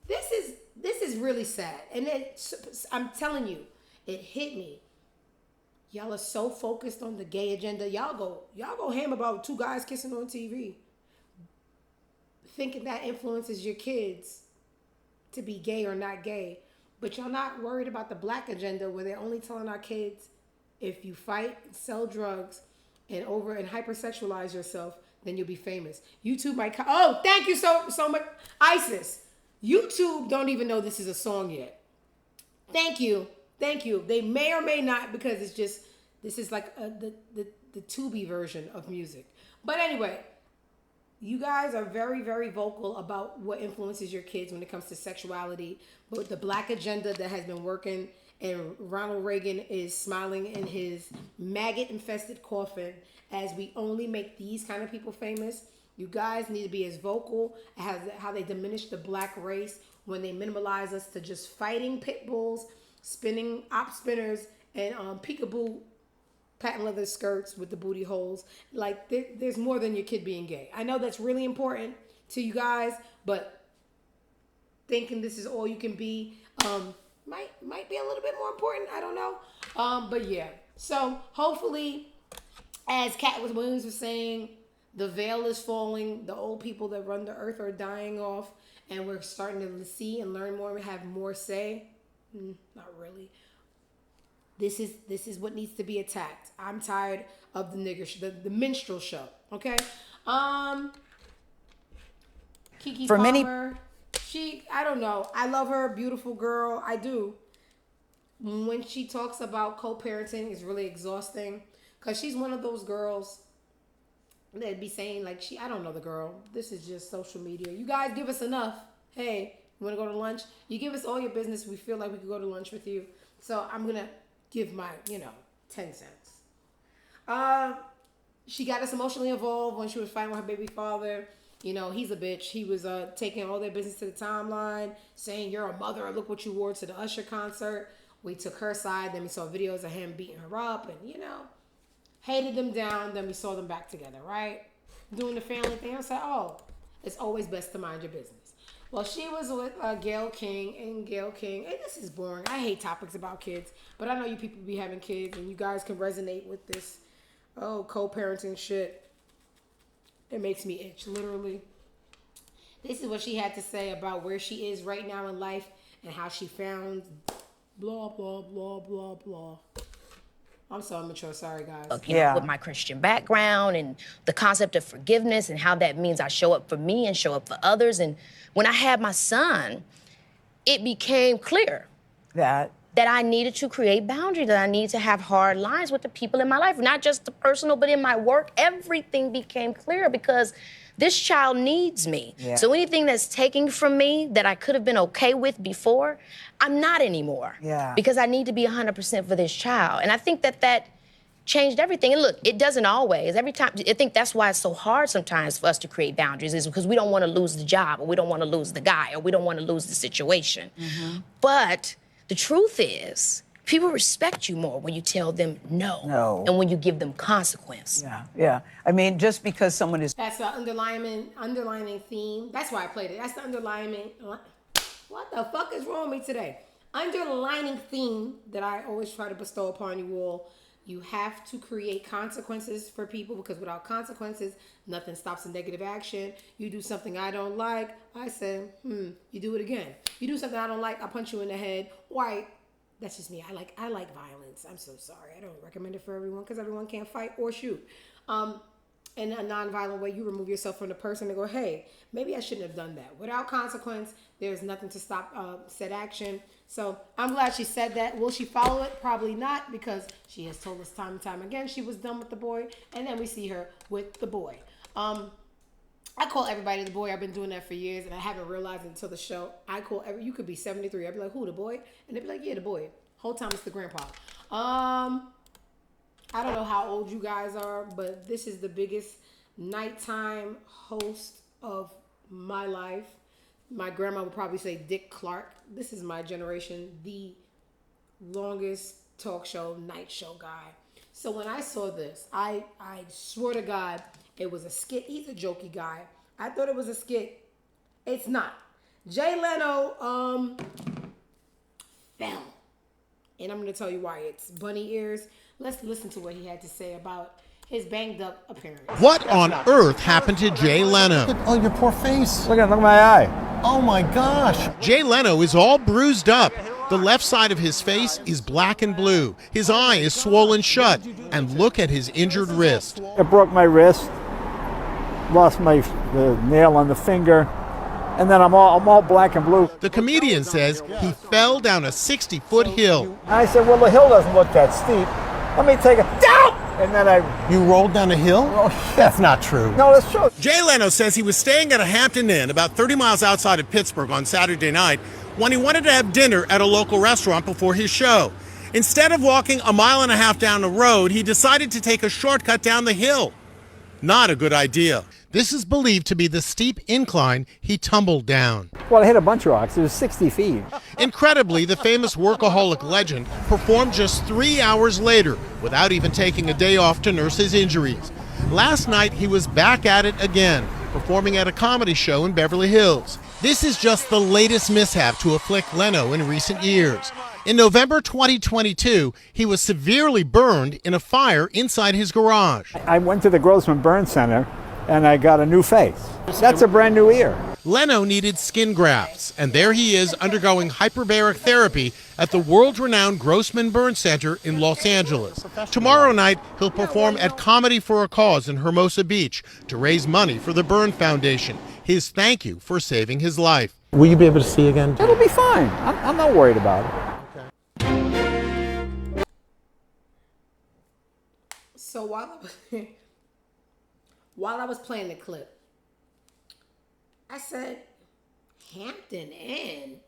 this is really sad. And I'm telling you, it hit me. Y'all are so focused on the gay agenda. Y'all go ham about two guys kissing on TV. Thinking that influences your kids to be gay or not gay. But y'all not worried about the black agenda where they're only telling our kids, if you fight, sell drugs, and hypersexualize yourself, then you'll be famous. YouTube might thank you so much, Isis. YouTube don't even know this is a song yet. Thank you. They may or may not, because it's just, this is like the Tubi version of music. But anyway, you guys are very, very vocal about what influences your kids when it comes to sexuality. But the black agenda that has been working, and Ronald Reagan is smiling in his maggot-infested coffin as we only make these kind of people famous. You guys need to be as vocal as how they diminish the black race when they minimalize us to just fighting pit bulls, spinning op spinners, and peekaboo patent leather skirts with the booty holes. Like, there's more than your kid being gay. I know that's really important to you guys, but thinking this is all you can be might be a little bit more important. I don't know. But yeah. So hopefully, as Katt Williams was saying, the veil is falling. The old people that run the earth are dying off, and we're starting to see and learn more and have more say. Not really. This is what needs to be attacked. I'm tired of the nigger the minstrel show. Okay. Keke Palmer. I don't know. I love her, beautiful girl. I do. When she talks about co-parenting, it's really exhausting because she's one of those girls that'd be saying like I don't know the girl. This is just social media. You guys give us enough. Hey, you want to go to lunch? You give us all your business. We feel like we could go to lunch with you. So I'm gonna give my 10 cents. She got us emotionally involved when she was fighting with her baby father. He's a bitch. He was taking all their business to the timeline, saying, you're a mother. Look what you wore to the Usher concert. We took her side. Then we saw videos of him beating her up and, hated them down. Then we saw them back together, right? Doing the family thing. I said, it's always best to mind your business. Well, she was with Gayle King, and this is boring. I hate topics about kids, but I know you people be having kids, and you guys can resonate with this, co-parenting shit. It makes me itch, literally. This is what she had to say about where she is right now in life and how she found blah, blah, blah, blah, blah. I'm so immature, sorry guys. With my Christian background and the concept of forgiveness and how that means I show up for me and show up for others. And when I had my son, it became clear that I needed to create boundaries, that I needed to have hard lines with the people in my life, not just the personal, but in my work. Everything became clear because this child needs me. Yeah. So anything that's taken from me that I could have been okay with before, I'm not anymore. Yeah. Because I need to be 100% for this child. And I think that changed everything. And look, it doesn't always. Every time, I think that's why it's so hard sometimes for us to create boundaries, is because we don't want to lose the job, or we don't want to lose the guy, or we don't want to lose the situation. Mm-hmm. But the truth is, people respect you more when you tell them no. And when you give them consequence. Yeah. I mean, just because someone is... That's the underlining theme. That's why I played it. That's the underlining... What the fuck is wrong with me today? Underlining theme that I always try to bestow upon you all. You have to create consequences for people, because without consequences, nothing stops a negative action. You do something I don't like, I say, you do it again. You do something I don't like, I punch you in the head. Why? That's just me. I like violence. I'm so sorry. I don't recommend it for everyone because everyone can't fight or shoot. In a non-violent way, you remove yourself from the person and go, hey, maybe I shouldn't have done that. Without consequence, there's nothing to stop said action. So I'm glad she said that. Will she follow it? Probably not, because she has told us time and time again she was done with the boy, and then we see her with the boy. I call everybody the boy. I've been doing that for years, and I haven't realized it until the show. You could be 73. I'd be like, who, the boy? And they'd be like, yeah, the boy. Whole time it's the grandpa. I don't know how old you guys are, but this is the biggest nighttime host of my life. My grandma would probably say Dick Clark. This is my generation, the longest talk show, night show guy. So when I saw this, I swear to God, it was a skit. He's a jokey guy. I thought it was a skit. It's not. Jay Leno fell. And I'm going to tell you why. It's bunny ears. Let's listen to what he had to say about his banged up appearance. What on earth happened to Jay Leno? Oh, your poor face. Look at my eye. Oh my gosh. Jay Leno is all bruised up. The left side of his face is black and blue. His eye is swollen shut. And look at his injured wrist. I broke my wrist, lost the nail on the finger, and then I'm all black and blue. The comedian says he fell down a 60-foot hill. I said, well, the hill doesn't look that steep. Let me take it down! And then You rolled down a hill? Oh, yeah. That's not true. No, that's true. Jay Leno says he was staying at a Hampton Inn about 30 miles outside of Pittsburgh on Saturday night when he wanted to have dinner at a local restaurant before his show. Instead of walking a mile and a half down the road, he decided to take a shortcut down the hill. Not a good idea. This is believed to be the steep incline he tumbled down. Well, I hit a bunch of rocks. It was 60 feet. Incredibly, the famous workaholic legend performed just 3 hours later without even taking a day off to nurse his injuries. Last night, he was back at it again, performing at a comedy show in Beverly Hills. This is just the latest mishap to afflict Leno in recent years. In November 2022, he was severely burned in a fire inside his garage. I went to the Grossman Burn Center and I got a new face. That's a brand new ear. Leno needed skin grafts, and there he is undergoing hyperbaric therapy at the world-renowned Grossman Burn Center in Los Angeles. Tomorrow night, he'll perform at Comedy for a Cause in Hermosa Beach to raise money for the Burn Foundation, his thank you for saving his life. Will you be able to see again? It'll be fine. I'm not worried about it. So while I was playing the clip, I said, Hampton Inn?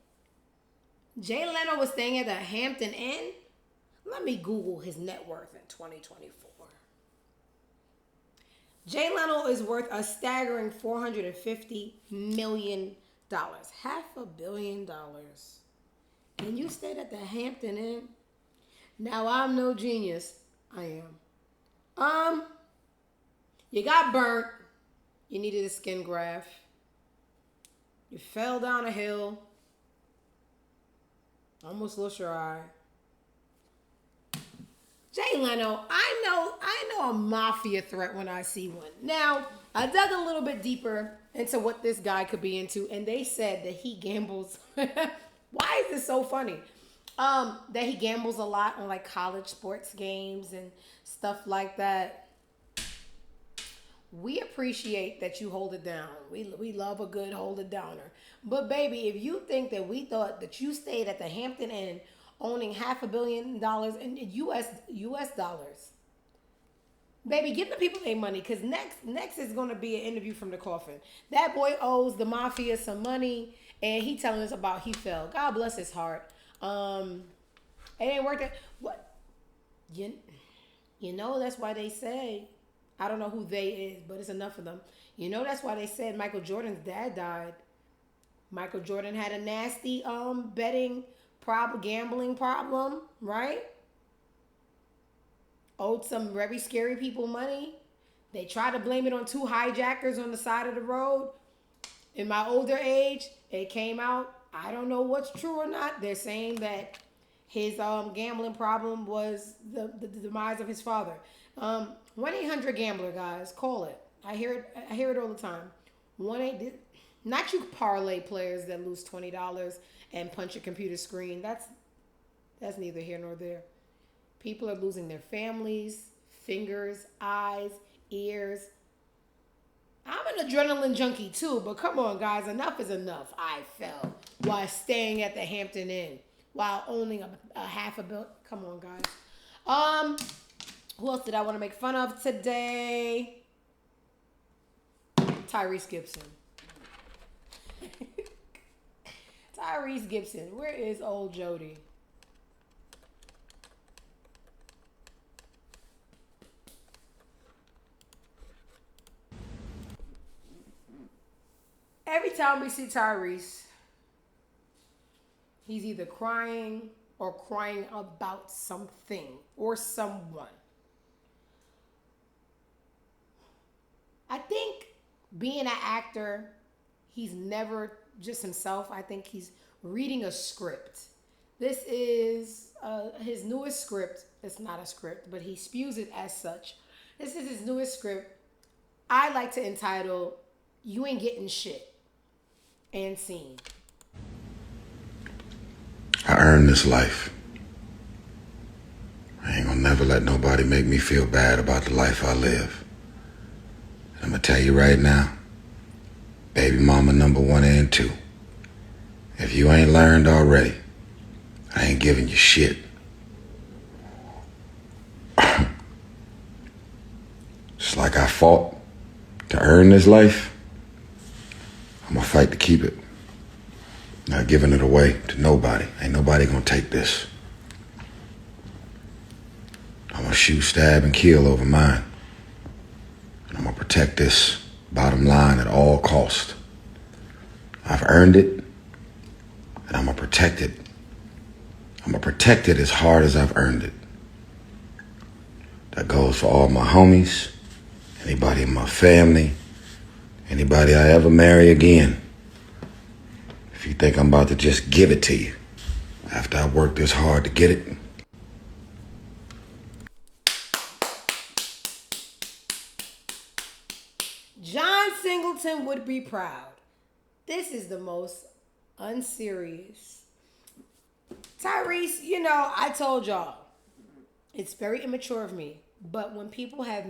Jay Leno was staying at the Hampton Inn? Let me Google his net worth in 2024. Jay Leno is worth a staggering $450 million. $500 million. And you stayed at the Hampton Inn? Now, I'm no genius. I am. You got burnt. You needed a skin graft. You fell down a hill. Almost lost your eye. Jay Leno, I know a mafia threat when I see one. Now, I dug a little bit deeper into what this guy could be into, and they said that he gambles. Why is this so funny? That he gambles a lot on like college sports games and stuff like that. We appreciate that you hold it down. We love a good hold it downer. But baby, if you think that we thought that you stayed at the Hampton Inn owning $500 million in US dollars, baby, give the people their money, because next is going to be an interview from the coffin. That boy owes the mafia some money, and he telling us about he fell. God bless his heart. It ain't worth it. What? You know that's why they say, I don't know who they is, but it's enough of them. You know that's why they said Michael Jordan's dad died. Michael Jordan had a nasty betting problem, gambling problem, right? Owed some very scary people money. They tried to blame it on two hijackers on the side of the road. In my older age, it came out, I don't know what's true or not. They're saying that his gambling problem was the demise of his father. 1-800-GAMBLER, guys, call it. I hear it all the time. 1-800, not you parlay players that lose $20 and punch your computer screen. That's neither here nor there. People are losing their families, fingers, eyes, ears. I'm an adrenaline junkie too, but come on, guys, enough is enough. I fell while staying at the Hampton Inn, while owning a $500 million. Come on, guys. Who else did I want to make fun of today? Tyrese Gibson. Tyrese Gibson. Where is old Jody? Every time we see Tyrese, he's either crying or crying about something or someone. I think being an actor, he's never just himself. I think he's reading a script. This is his newest script. It's not a script, but he spews it as such. This is his newest script. I like to entitle, You Ain't Getting Shit, and Scene. I earned this life. I ain't gonna never let nobody make me feel bad about the life I live. I'm gonna tell you right now, baby mama number 1 and 2. If you ain't learned already, I ain't giving you shit. Just like I fought to earn this life, I'm gonna fight to keep it. Not giving it away to nobody. Ain't nobody gonna take this. I'm gonna shoot, stab, and kill over mine. And I'm gonna protect protect this bottom line at all costs. I've earned it, and I'm gonna protect it. I'm gonna protect it as hard as I've earned it. That goes for all my homies, anybody in my family, anybody I ever marry again. If you think I'm about to just give it to you after I worked this hard to get it, John Singleton would be proud. This is the most unserious. Tyrese, you know, I told y'all, it's very immature of me, but when people have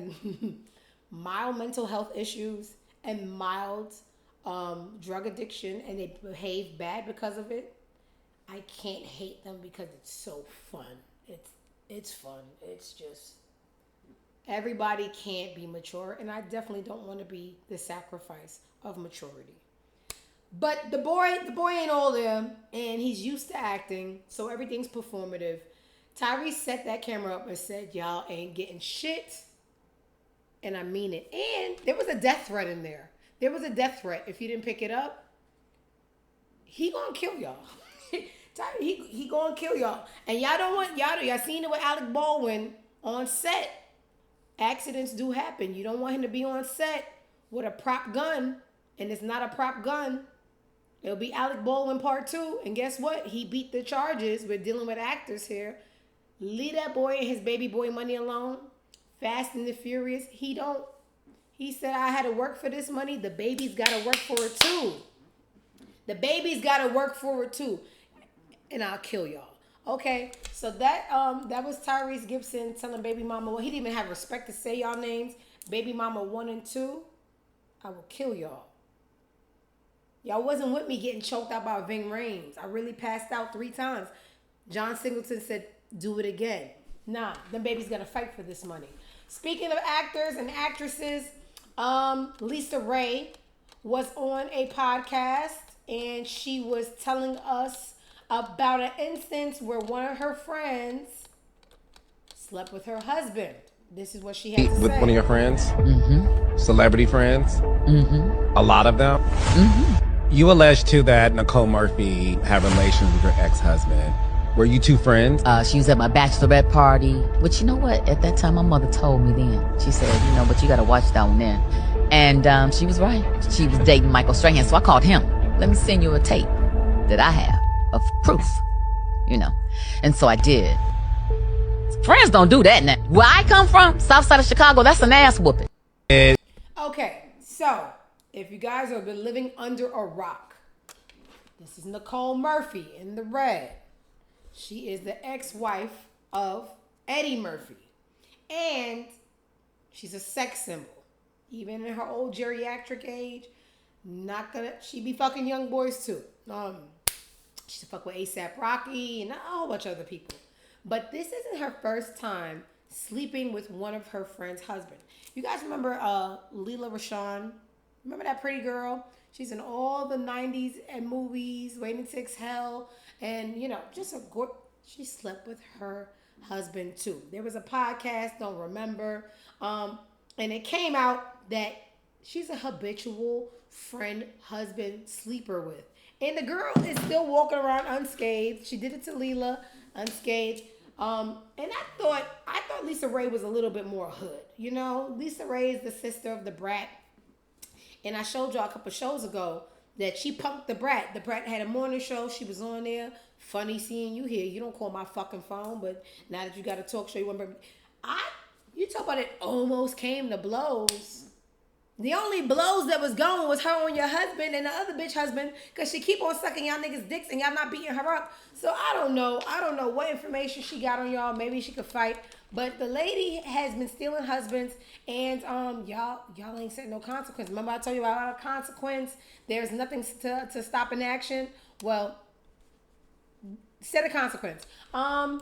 mild mental health issues and mild drug addiction and they behave bad because of it, I can't hate them because it's so fun. It's fun. It's just, everybody can't be mature, and I definitely don't want to be the sacrifice of maturity. But the boy ain't all there, and he's used to acting, so everything's performative. Tyrese set that camera up and said, y'all ain't getting shit. And I mean it. And there was a death threat in there. There was a death threat. If you didn't pick it up, he gonna kill y'all. he gonna kill y'all. And y'all don't want, y'all seen it with Alec Baldwin on set. Accidents do happen. You don't want him to be on set with a prop gun, and it's not a prop gun. It'll be Alec Baldwin part 2. And guess what? He beat the charges. We're dealing with actors here. Leave that boy and his baby boy money alone. Fast and the Furious. He said, I had to work for this money. The baby's got to work for it too. The baby's got to work for it too. And I'll kill y'all. Okay, so that was Tyrese Gibson telling baby mama, well, he didn't even have respect to say y'all names. Baby mama 1 and 2, I will kill y'all. Y'all wasn't with me getting choked out by Ving Rhames. I really passed out 3 times. John Singleton said, do it again. Nah, them babies gotta fight for this money. Speaking of actors and actresses, Lisa Ray was on a podcast and she was telling us about an instance where one of her friends slept with her husband. This is what she had to with say. One of your friends? Mm-hmm. Celebrity friends? Mm-hmm. A lot of them? Mm-hmm. You alleged too that Nicole Murphy had relations with her ex-husband. Were you 2 friends? She was at my bachelorette party. But you know what? At that time, my mother told me then. She said, you know, but you got to watch down there. And she was right. She was dating Michael Strahan. So I called him. Let me send you a tape that I have of proof, you know. And so I did. Friends don't do that now. Where I come from, south side of Chicago, that's an ass whooping. Okay, so if you guys have been living under a rock, this is Nicole Murphy in the red. She is the ex-wife of Eddie Murphy. And she's a sex symbol. Even in her old geriatric age, she be fucking young boys too. She used to fuck with A$AP Rocky and a whole bunch of other people. But this isn't her first time sleeping with one of her friend's husband. You guys remember Lela Rochon? Remember that pretty girl? She's in all the 90s and movies, Waiting to Exhale, and, you know, just she slept with her husband too. There was a podcast, don't remember, and it came out that she's a habitual friend, husband, sleeper with. And the girl is still walking around unscathed. She did it to Lela, unscathed. And I thought Lisa Ray was a little bit more hood. You know, Lisa Ray is the sister of the Brat. And I showed y'all a couple shows ago that she punked the Brat. The Brat had a morning show. She was on there. Funny seeing you here. You don't call my fucking phone, but now that you got a talk show, you want to... You talk about it almost came to blows. The only blows that was going was her on your husband and the other bitch husband, because she keep on sucking y'all niggas dicks and y'all not beating her up. So I don't know what information she got on y'all. Maybe she could fight. But the lady has been stealing husbands, and y'all ain't setting no consequence. Remember I told you about a consequence? There's nothing to stop an action. Well, set a consequence. I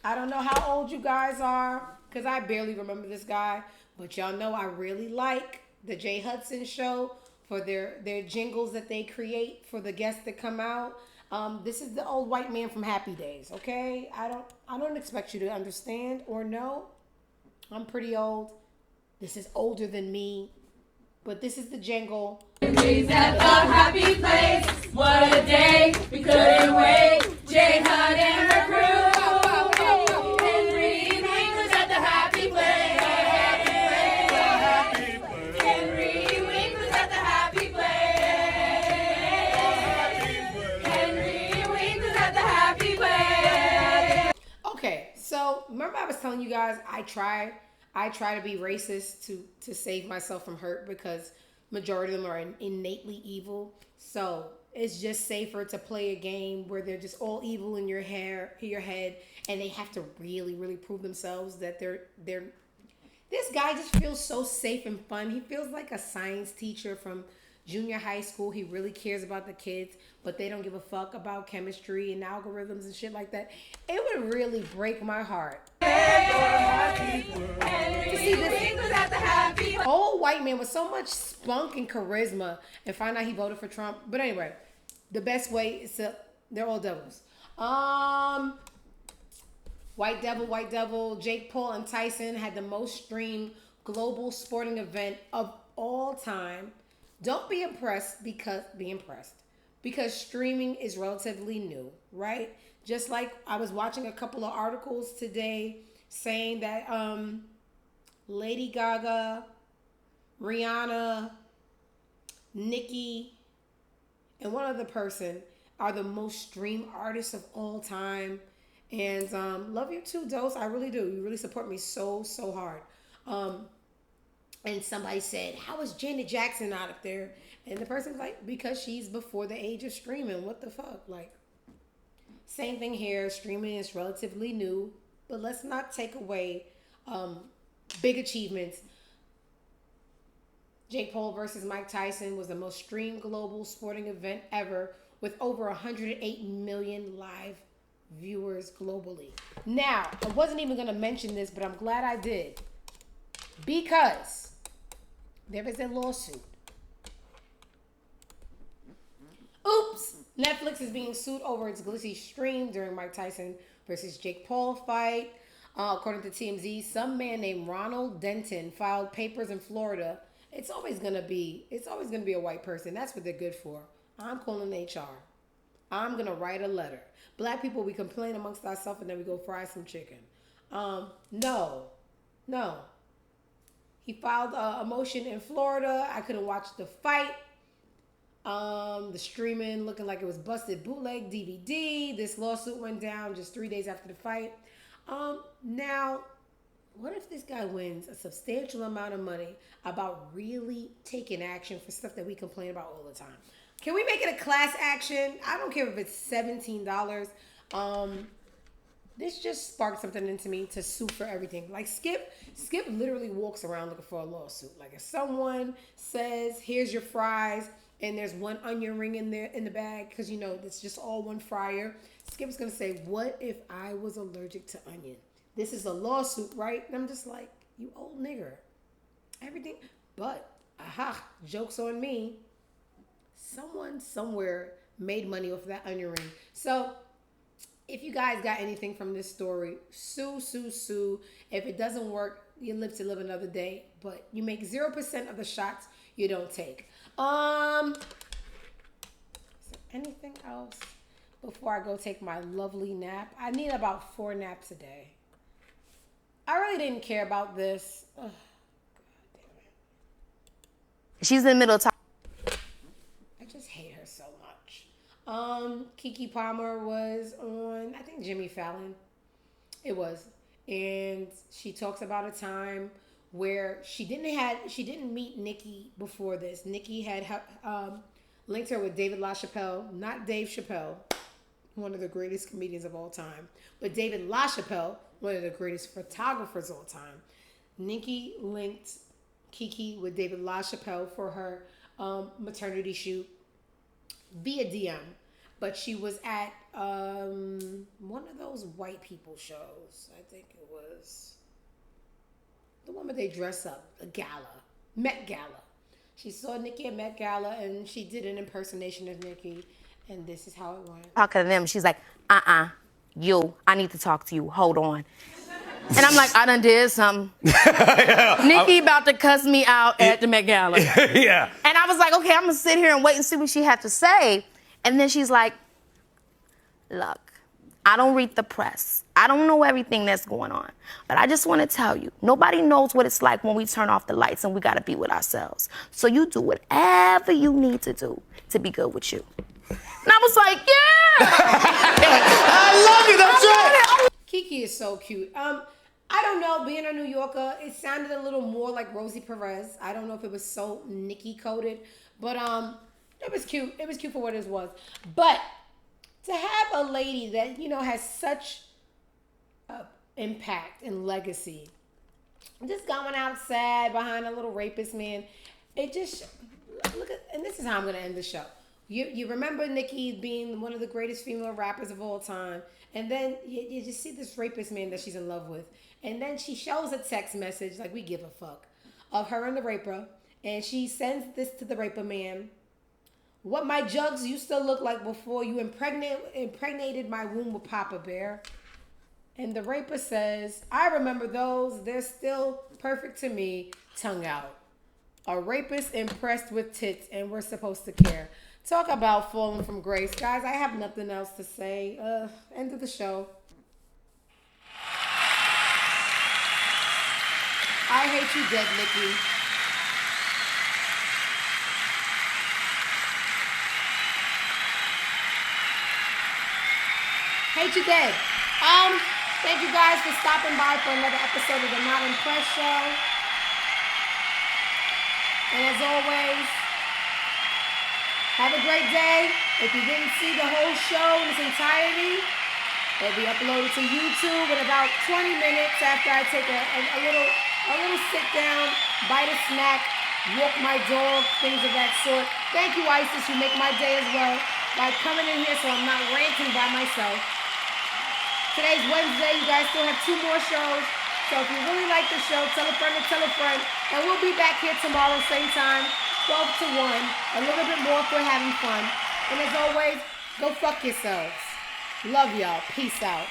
don't know how old you guys are, because I barely remember this guy. But y'all know I really like the Jay Hudson show for their jingles that they create for the guests that come out. This is the old white man from Happy Days, okay? I don't expect you to understand or know. I'm pretty old. This is older than me, but this is the jingle. He's at the happy place. What a day. We couldn't wait. J Hud and her crew. Henry Winkler's at the happy place. Henry Winkler's at the happy place. Henry Winkler's at the happy place. Okay, so remember I was telling you guys I try to be racist to save myself from hurt because majority of them are innately evil. So it's just safer to play a game where they're just all evil in your head, and they have to really, really prove themselves that they're. This guy just feels so safe and fun. He feels like a science teacher from junior high school. He really cares about the kids, but they don't give a fuck about chemistry and algorithms and shit like that. It would really break my heart. To see this old white man with so much spunk and charisma and find out he voted for Trump. But anyway, the best way is they're all devils. White Devil, Jake Paul and Tyson had the most streamed global sporting event of all time. Don't be impressed because streaming is relatively new, right? Just like I was watching a couple of articles today saying that Lady Gaga, Rihanna, Nicki, and one other person are the most streamed artists of all time. And love you too, Dose. I really do. You really support me so hard. And somebody said, how is Janet Jackson not up there? And the person's like, because she's before the age of streaming. What the fuck? Like, same thing here. Streaming is relatively new, but let's not take away big achievements. Jake Paul versus Mike Tyson was the most streamed global sporting event ever with over 108 million live viewers globally. Now, I wasn't even going to mention this, but I'm glad I did. Because there is a lawsuit. Oops! Netflix is being sued over its glitzy stream during Mike Tyson versus Jake Paul fight. According to TMZ, some man named Ronald Denton filed papers in Florida. It's always gonna be a white person. That's what they're good for. I'm calling HR. I'm gonna write a letter. Black people, we complain amongst ourselves and then we go fry some chicken. No. He filed a motion in Florida. I couldn't watch the fight. The streaming looking like it was busted bootleg DVD. This lawsuit went down just 3 days after the fight. Now, what if this guy wins a substantial amount of money about really taking action for stuff that we complain about all the time? Can we make it a class action? I don't care if it's $17. This just sparked something into me to sue for everything. Like Skip literally walks around looking for a lawsuit. Like if someone says, here's your fries, and there's one onion ring in there in the bag, because you know it's just all one fryer, Skip's gonna say, what if I was allergic to onion? This is a lawsuit, right? And I'm just like, you old nigger. Everything, but joke's on me. Someone somewhere made money off that onion ring. So if you guys got anything from this story, sue. If it doesn't work, you live to live another day. But you make 0% of the shots you don't take. Is there anything else before I go take my lovely nap? I need about 4 naps a day. I really didn't care about this. Oh, God damn it. She's in the middle of talking. I just hate her so much. Keke Palmer was on, I think, Jimmy Fallon. It was. And she talks about a time where she didn't meet Nicki before this. Nicki had linked her with David LaChapelle, not Dave Chappelle, one of the greatest comedians of all time, but David LaChapelle, one of the greatest photographers of all time. Nicki linked Keke with David LaChapelle for her maternity shoot via DM, but she was at one of those white people shows. I think it was the one where they dress up, the gala, Met Gala. She saw Nicki at Met Gala and she did an impersonation of Nicki, and this is how it went. Talking to them, she's like, I need to talk to you. Hold on. And I'm like, I done did something. Nikki about to cuss me out at the Met Gala. Yeah. And I was like, okay, I'm gonna sit here and wait and see what she had to say. And then she's like, look, I don't read the press. I don't know everything that's going on. But I just want to tell you, nobody knows what it's like when we turn off the lights and we got to be with ourselves. So you do whatever you need to do to be good with you. And I was like, yeah. I love it. That's right. Keke is so cute. I don't know, being a New Yorker, it sounded a little more like Rosie Perez. I don't know if it was so Nicki coded, but it was cute. It was cute for what it was. But to have a lady that, you know, has such impact and legacy, just going out sad behind a little rapist man, it just, look at, and this is how I'm going to end the show. You remember Nicki being one of the greatest female rappers of all time, and then you just see this rapist man that she's in love with, and then she shows a text message, like we give a fuck, of her and the raper, and she sends this to the raper man. What my jugs used to look like before you impregnated my womb with Papa Bear. And the raper says, I remember those. They're still perfect to me. Tongue out. A rapist impressed with tits, and we're supposed to care. Talk about falling from grace. Guys, I have nothing else to say. End of the show. I hate you dead, Nicki. Hate you dead. Thank you guys for stopping by for another episode of the Not Impressed Show. And as always, have a great day. If you didn't see the whole show in its entirety, it'll be uploaded to YouTube in about 20 minutes after I take a little sit down, bite a snack, walk my dog, things of that sort. Thank you, Isis. You make my day as well by coming in here so I'm not ranting by myself. Today's Wednesday. You guys still have 2 more shows. So if you really like the show, tell a friend to tell a friend. And we'll be back here tomorrow, same time, 12 to 1. A little bit more if we're having fun. And as always, go fuck yourselves. Love y'all. Peace out.